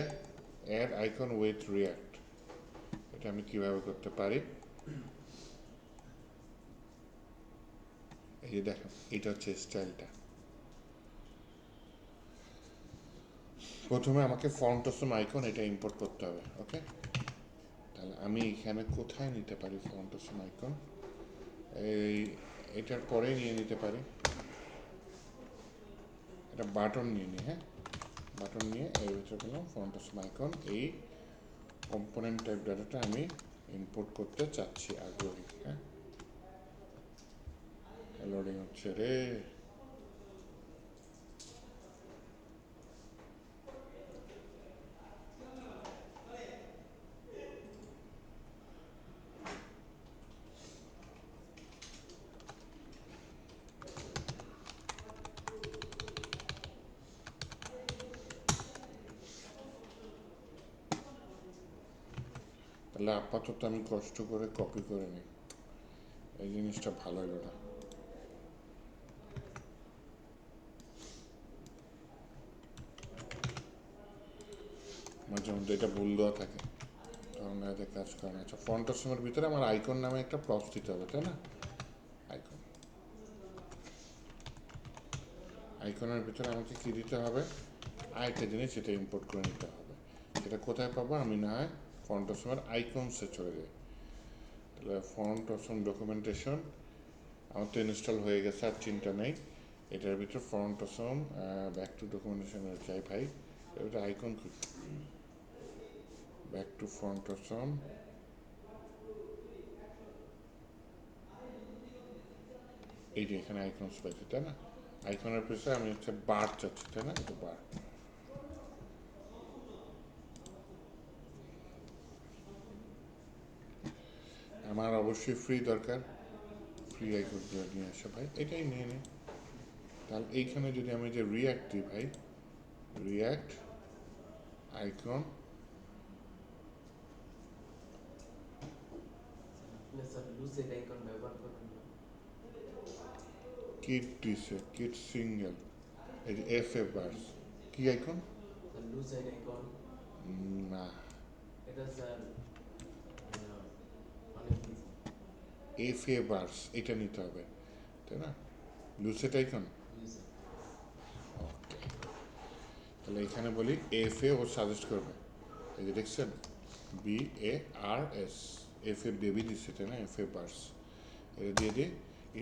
অ্যাড আইকন উইথ রিয়াক্ট, এটা আমি কিভাবে করতে পারি, এই যে দেখো এটা হচ্ছে স্টাইলটা। প্রথমে আমাকে ফন্ট অসম আইকন এটা ইম্পোর্ট করতে হবে। ওকে, তাহলে আমি এখানে কোথায় নিতে পারি ফন্ট অসম আইকন, এটার পরে নিয়ে নিতে পারি, এটা বাটন নিয়ে নিই। হ্যাঁ, বাটন নিয়ে এর ভিতরে পেলাম ফন্ট অসম আইকন, এই কম্পোনেন্ট টাইপ ডাটাটা আমি ইম্পোর্ট করতে চাচ্ছি, আগ্রহী। হ্যাঁ, লোডিং হচ্ছে রে। তাহলে আপাতত আমি কষ্ট করে কপি করে নিই, এই জিনিসটা ভালো হলো না। মাঝে মধ্যে এটা ভুল দেওয়া থাকে, তখন এতে কাজ করে না। আচ্ছা, ফন্ট অসমের ভিতরে আমার আইকন নামে একটা প্রপস দিতে হবে তাই না, আইকন, আইকনের ভিতরে আমাকে কি দিতে হবে, আরেকটা জিনিস এটা ইম্পোর্ট করে নিতে হবে। সেটা কোথায় পাবো, আমি না হয় ফন্ট অসমের আইকনসে চলে যাই। তাহলে ফন্ট অসম ডকুমেন্টেশন আমার তো ইনস্টল হয়ে গেছে, আর চিন্তা নেই। এটার ভিতরে ফন্ট অসম ব্যাক টু ডকুমেন্টেশনের চাই ভাই, এটা আইকন খুঁজ, ব্যাক টু ফন্ট অসম, এই যে এখানে আইকনস পাইছি তাই না, আইকনের পিছনে আমি হচ্ছে বার চাচ্ছি তাই না, এটা বার। আমার অবশ্যই ফ্রি দরকার, ফ্রি আইকনগুলো নিয়ে আসা ভাই, এটাই নিয়ে নিই। তাহলে এইখানে যদি আমি যে রিয়াক্ট দিই ভাই, রিয়াক্ট আইকন, স্যার লুসেড আইকন ব্যবহার করেন না। কিট দিছে, কিট সিঙ্গেল, এই যে এফ এ বার্স, কি আইকন, স্যার লুসেড আইকন, না এটা স্যার অনেক কিছু। এফ এ বার্স এটা নিতে হবে তাই না, লুসেট আইকন। লুসেড ওকে, তাহলে এখানে বলি এফ এ ও সাজেস্ট করবে, এই যে দেখছেন BARS, এফ এ বেবি দিচ্ছে তাই না, এফ এ বার্স, এটা দিয়ে দিয়ে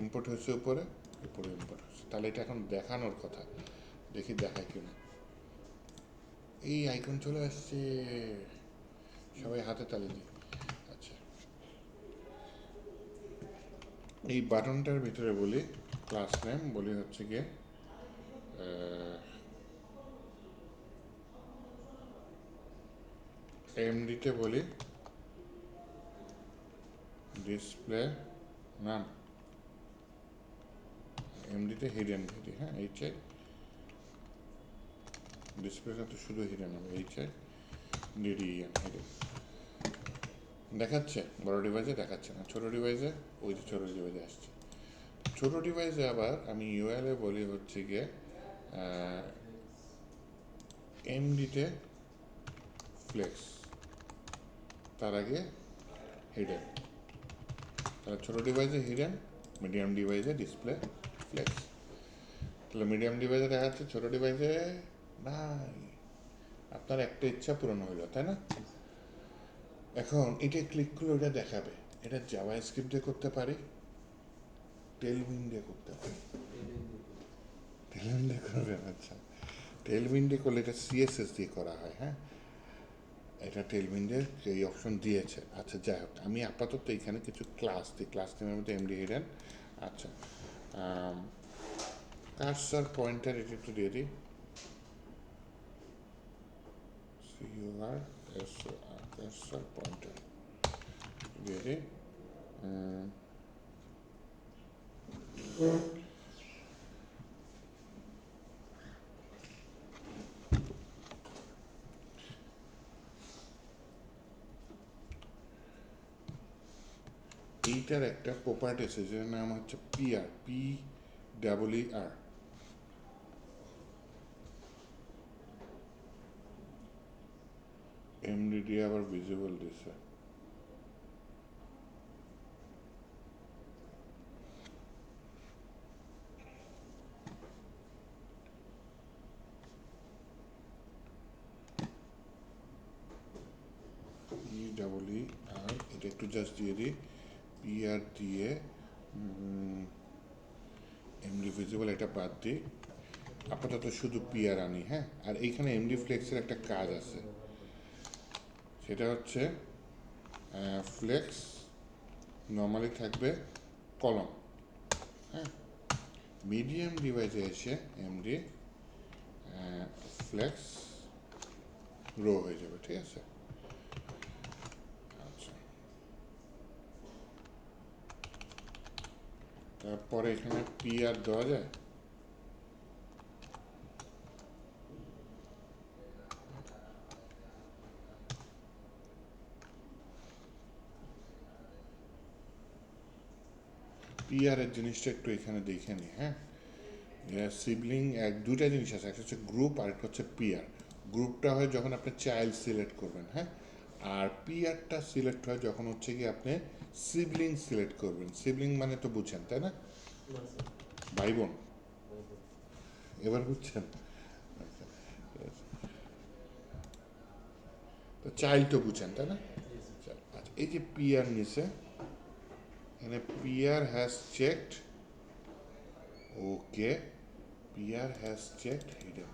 ইম্পোর্ট হয়েছে উপরে ইম্পোর্ট হচ্ছে। তাহলে এটা এখন দেখানোর কথা, দেখি দেখায় কিনা। এই আইকন চলে আসছে, সবাই হাতে তালি দিই। আচ্ছা, এই বাটনটার ভিতরে বলি ক্লাস নেম, বলি হচ্ছে গিয়ে এমডিতে বলি ডিসপ্লে নাম, এমডিতে হিডেন ভিডি, হ্যাঁ এইচআই, ডিসপ্লেটা তো শুধু হিডেন হবে, এইচআই ডিডিএন হিডেন। দেখাচ্ছে বড় ডিভাইসে, দেখাচ্ছে না ছোটো ডিভাইসে, ওই যে ছোটো ডিভাইসে আসছে। ছোটো ডিভাইসে আবার আমি ইউএলএ বলি হচ্ছে গিয়ে এমডিতে ফ্লেক্স, তার আগে হিডেন। তাহলে ছোটো ডিভাইসে হিডেন, মিডিয়াম ডিভাইসে ডিসপ্লে ফ্লেক্স। তাহলে মিডিয়াম ডিভাইসে দেখা যাচ্ছে, ছোটো ডিভাইসে নাই। আপনার একটা ইচ্ছা পূরণ হইল, তাই না? এখন এটা ক্লিক করলে ওটা দেখাবে। এটা জাভা স্ক্রিপ্ট দিয়ে করতে পারি, টেলউইন্ড দিয়ে করতে পারি। টেলউইন্ড দিয়ে করবেন? আচ্ছা, টেলউইন্ড দিয়ে করলে এটা সিএসএস দিয়ে করা হয়। হ্যাঁ, এটা টেলউইন্ডের এই অপশন দিয়েছে। আচ্ছা, যাই হোক, আমি আপাতত এখানে কিছু ক্লাস দিই। ক্লাস নেমের মধ্যে এমডি হিডেন। আচ্ছা, কার্সার পয়েন্টার এটা একটু দিয়ে দিই, CUR SOR, কার্সার পয়েন্টার দিয়ে দিই। এইটার একটা প্রপার্টি আছে যেটার নাম হচ্ছে PR, PEER। এমডিডি আবার ভিজিবল দিছে। PEER, এটা একটু জাস্ট দিয়ে দিই। PR দিয়ে এমডি ভিজিবল এটা বাদ দিই, আপাতত শুধু PR আনি। হ্যাঁ, আর এইখানে এমডি ফ্লেক্সের একটা কাজ আছে, সেটা হচ্ছে ফ্লেক্স নর্মালি থাকবে কলম। হ্যাঁ, মিডিয়াম ডিভাইসে এসে এমডি ফ্লেক্স রো হয়ে যাবে। ঠিক আছে? আচ্ছা, তারপরে এখানে PR দেওয়া যায়। PR এর জিনিসটা একটু এখানে দেখে নিই। হ্যাঁ, সিবলিং দুইটা জিনিস আছে, একটা হচ্ছে গ্রুপ আর একটা হচ্ছে PR। গ্রুপটা হয় যখন আপনি চাইল্ড সিলেক্ট করবেন। হ্যাঁ, আর PRটা সিলেক্ট হয় যখন হচ্ছে কি আপনি সিবলিং সিলেক্ট করবেন। সিবলিং মানে তো বুঝছেন, তাই না? ভাই বোন। এবার বুঝছেন? আচ্ছা, ঠিক আছে। তো চাইল্ড তো বুঝছেন, তাই না? আচ্ছা, এই যে PR নিচে, এখানে PR has checked, okay, PR has checked hidden.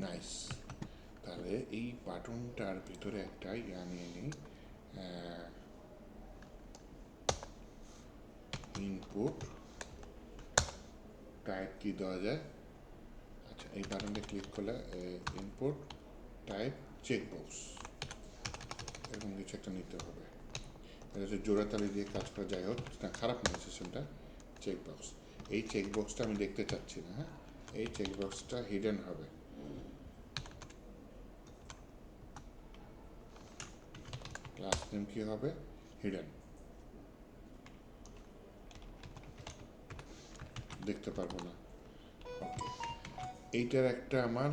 Nice. তাহলে এই বাটনটার ভিতরে একটা ইয়া নিয়ে নিই, ইনপুট টাইপ কি দেওয়া যায়। আচ্ছা, এই বাটনটা ক্লিক করলে ইনপুট টাইপ চেকবক্স এরকম কিছু একটা নিতে হবে। এটা হচ্ছে জোড়াতালি দিয়ে কাজ করা, যাই হোক না, খারাপ নয় সিস্টেমটা। চেকবক্স, এই চেকবক্সটা আমি দেখতে চাচ্ছি না। হ্যাঁ, এই চেকবক্সটা হিডেন হবে। ক্লাস নেম কি হবে? হিডেন। দেখতে পারবো না। এইটার একটা আমার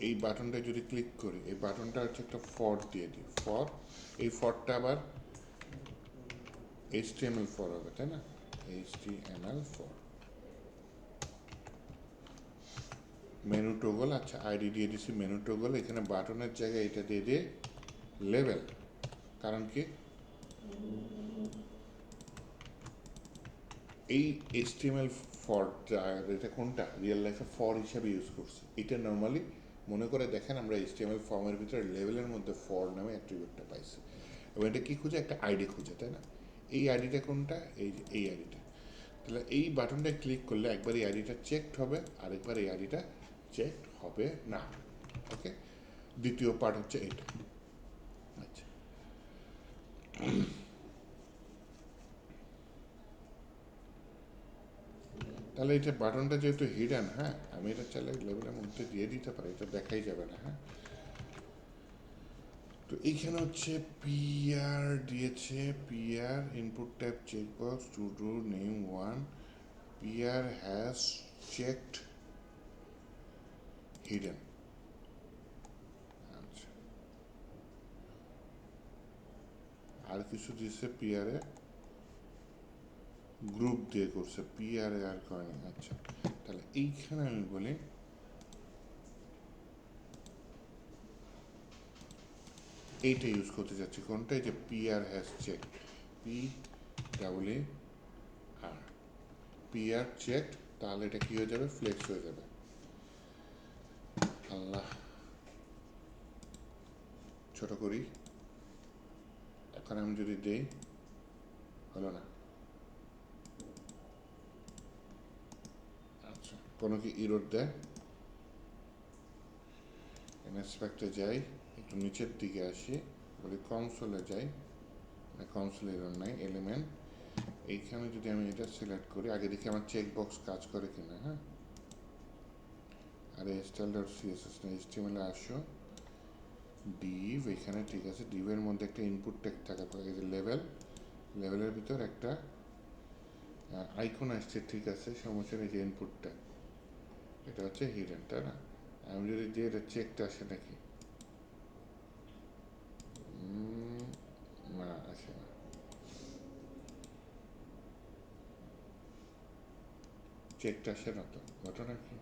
এই বাটনটা যদি ক্লিক করি, এই বাটনটা হচ্ছে একটা ফর দিয়ে দিই। ফর, এই ফরটা আবার HTML4 হবে, তাই না? HTML4 menu toggle. আচ্ছা, আইডি দিয়ে দিছি মেনু টগল। এখানে বাটনের জায়গায় এটা দিয়ে দিয়ে লেভেল। কারণ কি, এই HTML4 এটা কোনটা রিয়েল লাইফে ফর হিসাবে ইউজ করছি। এটা নর্মালি মনে করে দেখেন, আমরা HTML ফর্মের ভিতরে লেভেলের মধ্যে ফর নামে অ্যাট্রিবিউটটা পাইছি। এবং এটা কি খুঁজে? একটা আইডি খুঁজে, তাই না? এই আইডিটা কোনটা? এই আইডিটা। তাহলে এই বাটনটা ক্লিক করলে একবার এই আইডিটা চেকড হবে, আরেকবার এই আইডিটা চেকড হবে না। ওকে, দ্বিতীয় পার্ট হচ্ছে এটা। আচ্ছা, তাহলে এটা বাটনটা যেহেতু হিডেন, হ্যাঁ, আমি এটা চাইলে লেভেলের মধ্যে দিয়ে দিতে পারি, এটা দেখাই যাবে না। হ্যাঁ, তো এইখানে হচ্ছে PR দিয়েছে। PR input type checkbox to do name one, PR has checked hidden. আচ্ছা, আর কিছু দিচ্ছে পিয়ারে, গ্রুপ দিয়ে করছে, পিয়ারে আর করেনি। আচ্ছা, তাহলে এইখানে আমি বলি এইটা ইউজ করতে চাচ্ছি, কোনটা? এই যে PR has check, P double A R, PR checked, তাহলে এটা কি হয়ে যাবে? ফ্লেক্স হয়ে যাবে। আল্লাহ, ছোট করি। এখন আমি যদি দেই, হলো না। আচ্ছা, কোনো কি ইরোড দেয়? ইন্সপেক্টে যাই, একটু নিচের দিকে আসি, বলি কনসোলে যাই, কনসোলে এরর নাই, এলিমেন্ট, এইখানে যদি আমি এটা সিলেক্ট করি, আগে দেখি আমার চেক বক্স কাজ করে কিনা। হ্যাঁ, আরে style.css না, HTML এ আসো, ডিভ, এখানে ঠিক আছে, ডিভের মধ্যে একটা ইনপুট ট্যাগ থাকা এই যে লেভেল, লেভেলের ভিতর একটা আইকন আসছে, ঠিক আছে, সমস্যা নেই, যে ইনপুটটা এটা হচ্ছে হিডেন, তাই না? আমি যদি দিয়ে এটা চেকটা আসে নাকি? না, আসে না। চেকটা আসে না তো, ঘটনা কি?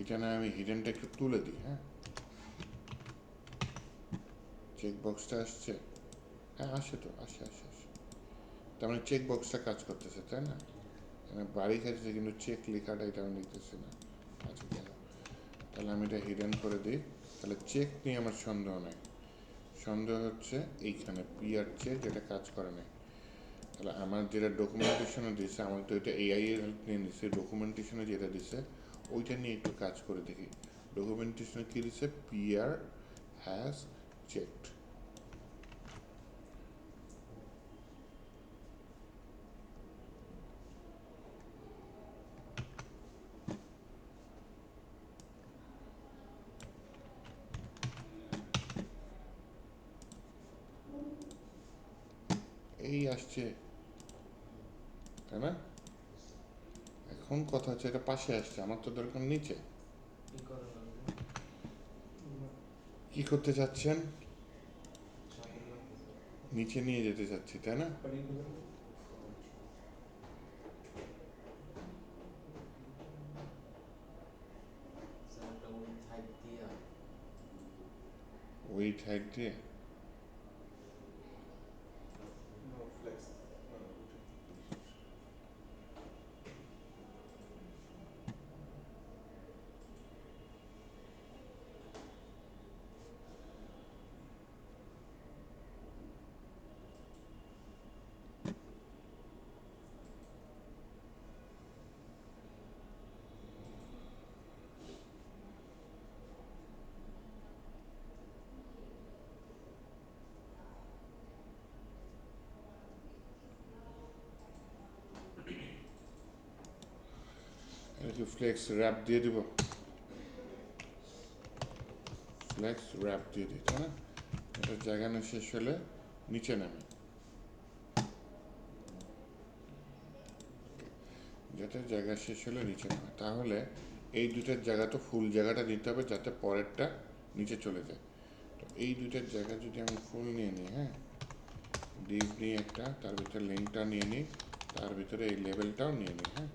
এটা না, আমি হিডেনটা একটু তুলে দিই। হ্যাঁ, চেক বক্সটা আসছে, হ্যাঁ আসে তো, আসে আসে আসে, তার মানে চেক বক্সটা কাজ করতেছে, তাই না? মানে বাড়ি খাচ্ছে, কিন্তু চেক লেখাটা এটা আমি লিখতেছি না। আচ্ছা, গেল। তাহলে আমি এটা হিডেন করে দিই, তাহলে চেক নিয়ে আমার সন্দেহ নাই। সন্দেহ হচ্ছে এইখানে পিআর চেক, যেটা কাজ করে নাই। তাহলে আমার যেটা ডকুমেন্টেশনে দিছে, আমার তো এটা এআই এর হেল্প নিয়ে নিচ্ছে, ডকুমেন্টেশনে যেটা দিছে ওইটা নিয়ে একটু কাজ করে দেখি। ডকুমেন্টেশনে কি দিছে? PR has checked. এই আসছে, তাই না? এখন কথা হচ্ছে এটা পাশে আসছে, আমার তো দরকার নিচে। কি করা লাগবে? কি করতে চাচ্ছেন? সামনে লাগতেছে। নিচে নিয়ে যেতে চাচ্ছি, তাই না? Particular স্যার একটা উইথ হাইট দিয়া ওয়েট হাইট দিয়ে no flex. একটু ফ্লেক্স র্যাপ দিয়ে দিব, ফ্লেক্স র্যাপ দিয়ে দিই, তাই না? এটা জায়গা না শেষ হলে নিচে নামে, যাতে জায়গা শেষ হলে নিচে নামে। তাহলে এই দুইটার জায়গা তো ফুল জায়গাটা দিতে হবে, যাতে পরেরটা নিচে চলে যায়। তো এই দুইটার জায়গা যদি আমি ফুল নিয়ে নিই, হ্যাঁ, ডিভ নিয়ে একটা, তার ভিতরে লিঙ্কটা নিয়ে নিই, তার ভিতরে এই লেভেলটাও নিয়ে নিই। হ্যাঁ,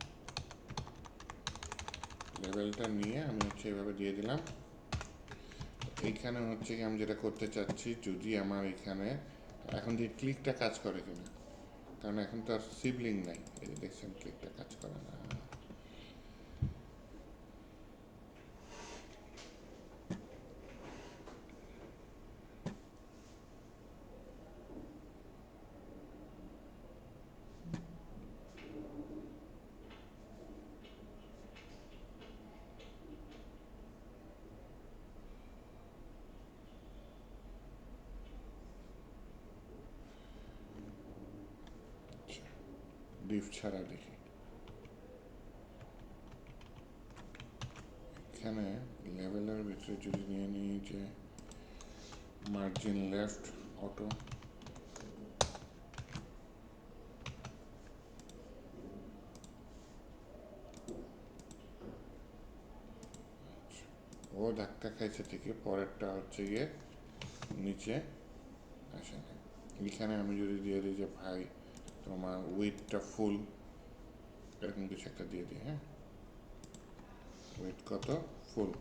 লেভেলটা নিয়ে আমি হচ্ছে এভাবে দিয়ে দিলাম। এইখানে হচ্ছে কি আমি যেটা করতে চাচ্ছি, যদি আমার এখানে এখন যে ক্লিকটা কাজ করে কিনা, কারণ এখন তো আর সিবলিং নাই, এই যে দেখছেন ক্লিকটা কাজ করে না। ডিপ ছাড়া দেখি। এখানে লেভেলের ভিতরে যদি নিয়ে নিই যে মার্জিন লেফট অটো, ও ধাক্কা খাইছে থেকে পরেরটা হচ্ছে গিয়ে নিচে আসে না। এখানে আমি যদি দিয়ে দিই যে ভাই তোমার উইথটা ফুল, এরকম কিছু একটা দিয়ে দিই, হ্যাঁ, উইথ কত ফুল,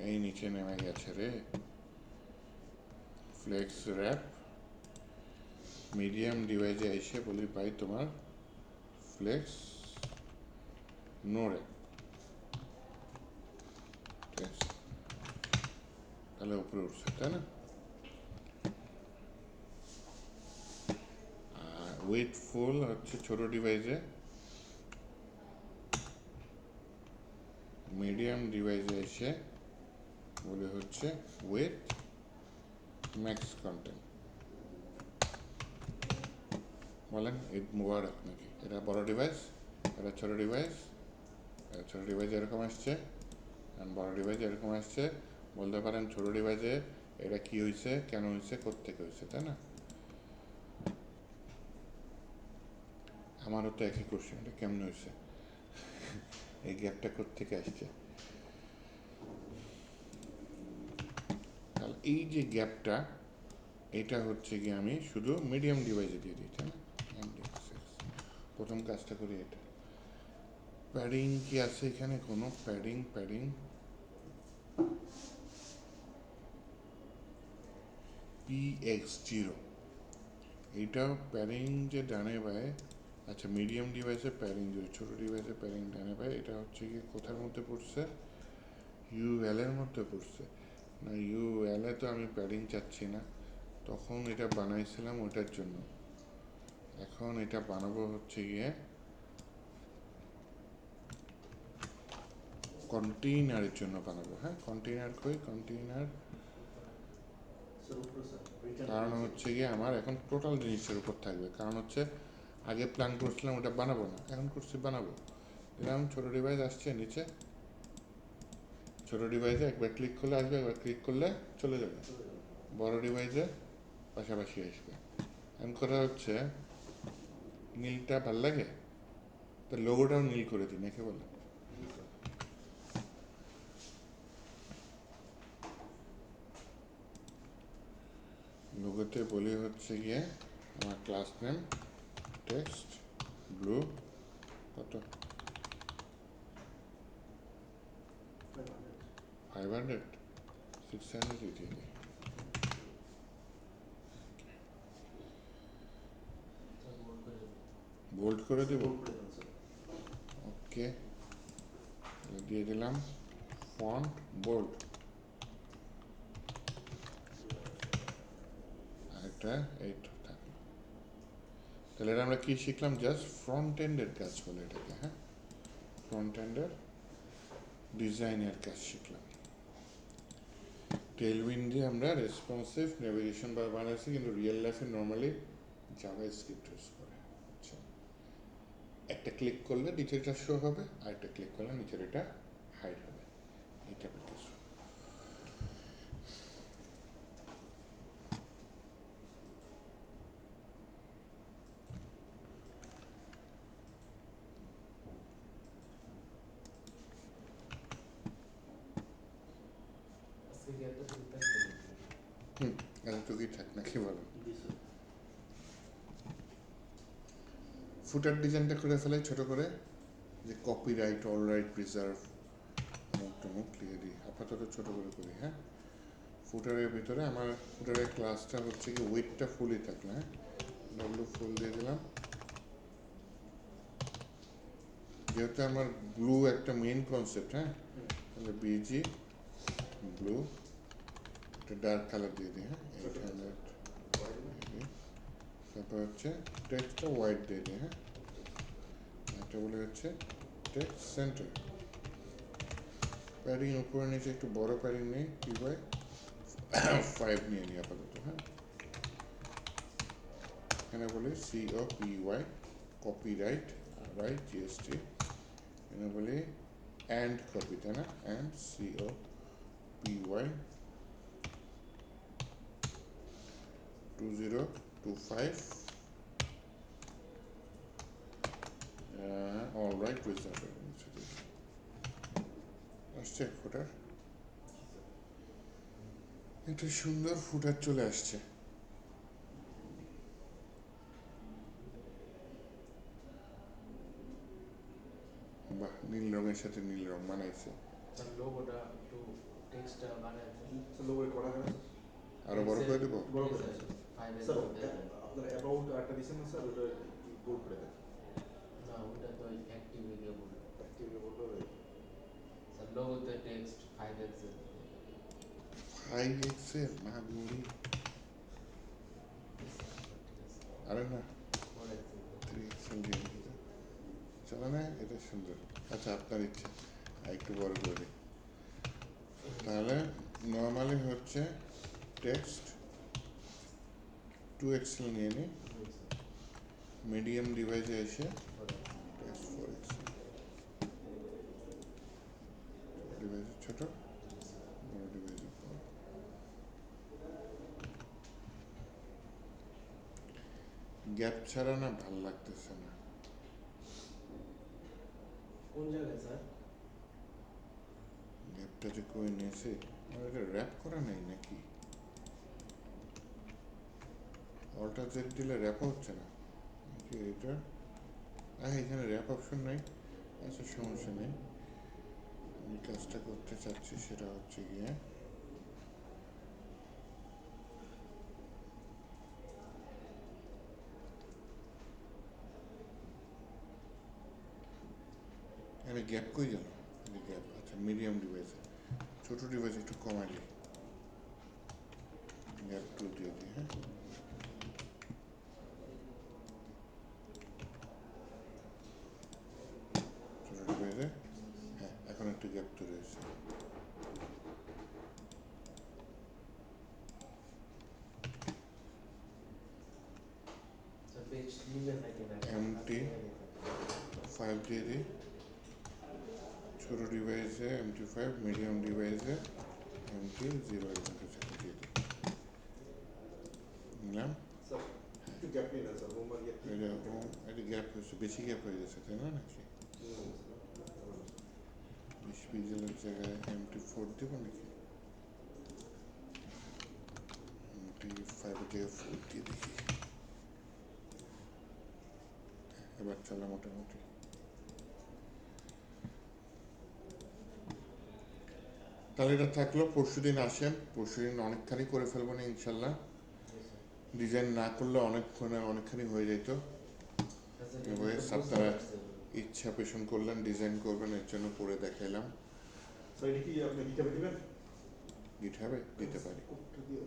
এই নিচে নেমে গেছে রে। ফ্লেক্স র্যাপ মিডিয়াম ডিভাইসে এসে বলি ভাই তোমার ফ্লেক্স নো র্যাপ, ঠিক আছে, তাহলে উপরে উঠছে, তাই না? আর উইথ ফুল হচ্ছে ছোট ডিভাইসে, মিডিয়াম ডিভাইসে এসে বলে হচ্ছে উইথ ম্যাক্স কন্টেন্ট। বলেন ঈদ মুবারক নাকি? এটা বড় ডিভাইস, এটা ছোট ডিভাইস, এটা ছোট ডিভাইস এরকম আসছে, আর বড় ডিভাইস এরকম আসছে। বলতে পারেন ছোট ডিভাইসে এটা কি হয়েছে, কেন হয়েছে, কোত্থেকে হয়েছে, তাই না? আমারও তো একই কোশ্চেন, এটা কেমন হয়েছে, এই গ্যাপটা কোত্থেকে আসছে? তাহলে এই যে গ্যাপটা, এটা হচ্ছে কি আমি শুধু মিডিয়াম ডিভাইসে দিয়ে দিই, তাই না? প্রথম কাজটা করি এটা। প্যাডিং কি আছে এখানে কোনো? প্যাডিং PX0, এইটা প্যাডিং যে ডানে বায়ে, আচ্ছা মিডিয়াম ডিভাইসে প্যাডিং, যদি ছোট ডিভাইসে প্যাডিং ডানে বায়ে, এটা হচ্ছে কি কোথার মধ্যে পড়ছে? UL এর মধ্যে পড়ছে না? UL এ তো আমি প্যাডিং চাচ্ছি না, তখন এটা বানাইছিলাম ওটার জন্য, এখন এটা বানাবো হচ্ছে গিয়ে কন্টেইনারের জন্য বানাবো। হ্যাঁ, কন্টেইনার কই, কন্টেইনার, কারণ হচ্ছে গিয়ে আমার এখন টোটাল জিনিসের উপর থাকবে। কারণ হচ্ছে আগে প্ল্যান করছিলাম ওটা বানাবো না, এখন করছি বানাবো। এরকম ছোট ডিভাইস আসছে নিচে, ছোট ডিভাইসে একবার ক্লিক করলে আসবে, একবার ক্লিক করলে চলে যাবে। বড় ডিভাইসে পাশাপাশি আসবে। এখন কথা হচ্ছে নীলটা ভাল লাগে, তো লোগোটাও নীল করে দিই নাকি বলে? লোগোতে বলি হচ্ছে গিয়ে আমার ক্লাস নেম টেক্সট ব্লু কত 500 600 দিয়ে দিই। বোল্ড করে দেব, ওকে, দিয়ে দিলাম ফন্ট বোল্ড। এটা এইটা থাকলো। তাহলে এটা আমরা কি শিখলাম? জাস্ট ফ্রন্ট এন্ডের কাজ বলে এটাকে, হ্যাঁ, ফ্রন্ট এন্ডের ডিজাইনের কাজ শিখলাম। টেলউইন্ড দিয়ে আমরা রেসপন্সিভ নেভিগেশন বার বানাইছি, কিন্তু রিয়েল লাইফে নর্মালি জাভাস্ক্রিপ্ট ইউজ করে। আচ্ছা, একটা ক্লিক করলে নিচেরটা শো হবে, আর একটা ক্লিক করলে নিচের এটা হাইড হবে, এটা কিছু। আজকে কি একটা চিন্তা করি? এতটুকুই থাক নাকি বলো? ফুটার ডিজাইনটা করে ফেলাই ছোট করে, যে কপিরাইট, অল রাইট, প্রিজার্ভ, অমুক টমুক লিখে দিই, আপাতত ছোট করে করি। হ্যাঁ, ফুটারের ভিতরে আমার ফুটারের ক্লাসটা হচ্ছে কি ওয়েটটা ফুলই থাকলে, হ্যাঁ, ডব্লু ফুল দিয়ে দিলাম। যেহেতু আমার ব্লু একটা মেইন কনসেপ্ট, হ্যাঁ, তাহলে বিজি ব্লু, একটা ডার্ক কালার দিয়ে দিই। হ্যাঁ, 800, তারপর হচ্ছে টেক্সটটা হোয়াইট দিয়ে দিই। হ্যাঁ, এটা বলে হচ্ছে টেক্সট সেন্টার। প্যাডিং উপরে নিচে একটু বড় প্যাডিং নেই, 3/5 নিয়ে নিই আপাতত। হ্যাঁ, এখানে বলি COPY কপিরাইট রাইট GST এখানে বলি অ্যান্ড কপি তাই না and COPY 2025 all right reserve আসছে ফুটার একটা সুন্দর ফুটার চলে আসছে বাহ নীল রঙের সাথে নীল রং মানাইছে স্যার লোগোটা একটু টেক্সটটা বানাতে স্যার লোগো করা গেল আরো বড় করে দেবো বড় করে দেন। ফাইলের স্যার মধ্যে আপনার অ্যাবাউট একটা দিছেন না স্যার ওটা বোল্ড করে দেন না ওটা তো অ্যাক্টিভ গিয়ে বলবো অ্যাক্টিভলি বোল্ড করে স্যার লোগোতে টেক্সট ফাইলের যে 5 এক্সেল মা গুড়ি আরে না পরে 3 এক্সেল দিয়ে দিতে চলে না এটা সুন্দর আচ্ছা আপনার ইচ্ছা একটু বড় করে দিই তাহলে নর্মালি হচ্ছে টেক্সট 2 এক্সেল নিয়ে নিই মিডিয়াম ডিভাইসে এসে টেক্সট 4 এক্সেল ডিভাইসে ছোট বড় ডিভাইসে বড় গ্যাপ ছাড়া না ভাল লাগতেছে না কোন জায়গায় স্যার গ্যাপটা যে কই নিয়েছে আমার এটা র্যাপ করা নেই নাকি অল্টার জেড দিলে র্যাপ হচ্ছে না নাকি এটা এখানে র্যাপ অপশন নাই আচ্ছা সমস্যা নেই আমি কাজটা করতে চাচ্ছি সেটা হচ্ছে গিয়ে আরে গ্যাপ কই গেল গ্যাপ আচ্ছা মিডিয়াম ডিভাইসে ছোট ডিভাইস একটু কমাইলি গ্যাপ 2 দিয়ে দিই হ্যাঁ ছোট ডিভাইসে হ্যাঁ এখন একটু গ্যাপ তৈরি হয়েছে স্যার পেজ নিবে নাকি না এমটি 5 দিয়ে দিই ছোট ডিভাইসে MT5 মিডিয়াম ডিভাইসে MT0 এরকম কিছু একটা দিয়ে দিই নিলাম স্যার একটু গ্যাপ নিয়ে নেন স্যার মোবাইল গ্যাপ এরকম একটা গ্যাপ হয়েছে বেশি গ্যাপ হয়ে গেছে তাই না নাকি 20 পিক্সেলের জায়গায় MT4 দেবো নাকি MT5 এর জায়গায় 4 দিয়ে দেখি এবার চলে মোটামুটি তাহলে এটা থাকলো পরশুদিন আসেন পরশুদিন অনেকখানি করে ফেলবো না ইনশাল্লাহ ডিজাইন না করলে অনেকখানি হয়ে যেত এবারে আপনারা ইচ্ছা পোষণ করলেন ডিজাইন করবেন এর জন্য করে দেখাইলাম স্যার এটা কি আপনি গিটাবে দিবেন গিট হবে দিতে পারি কোডটা দিয়ে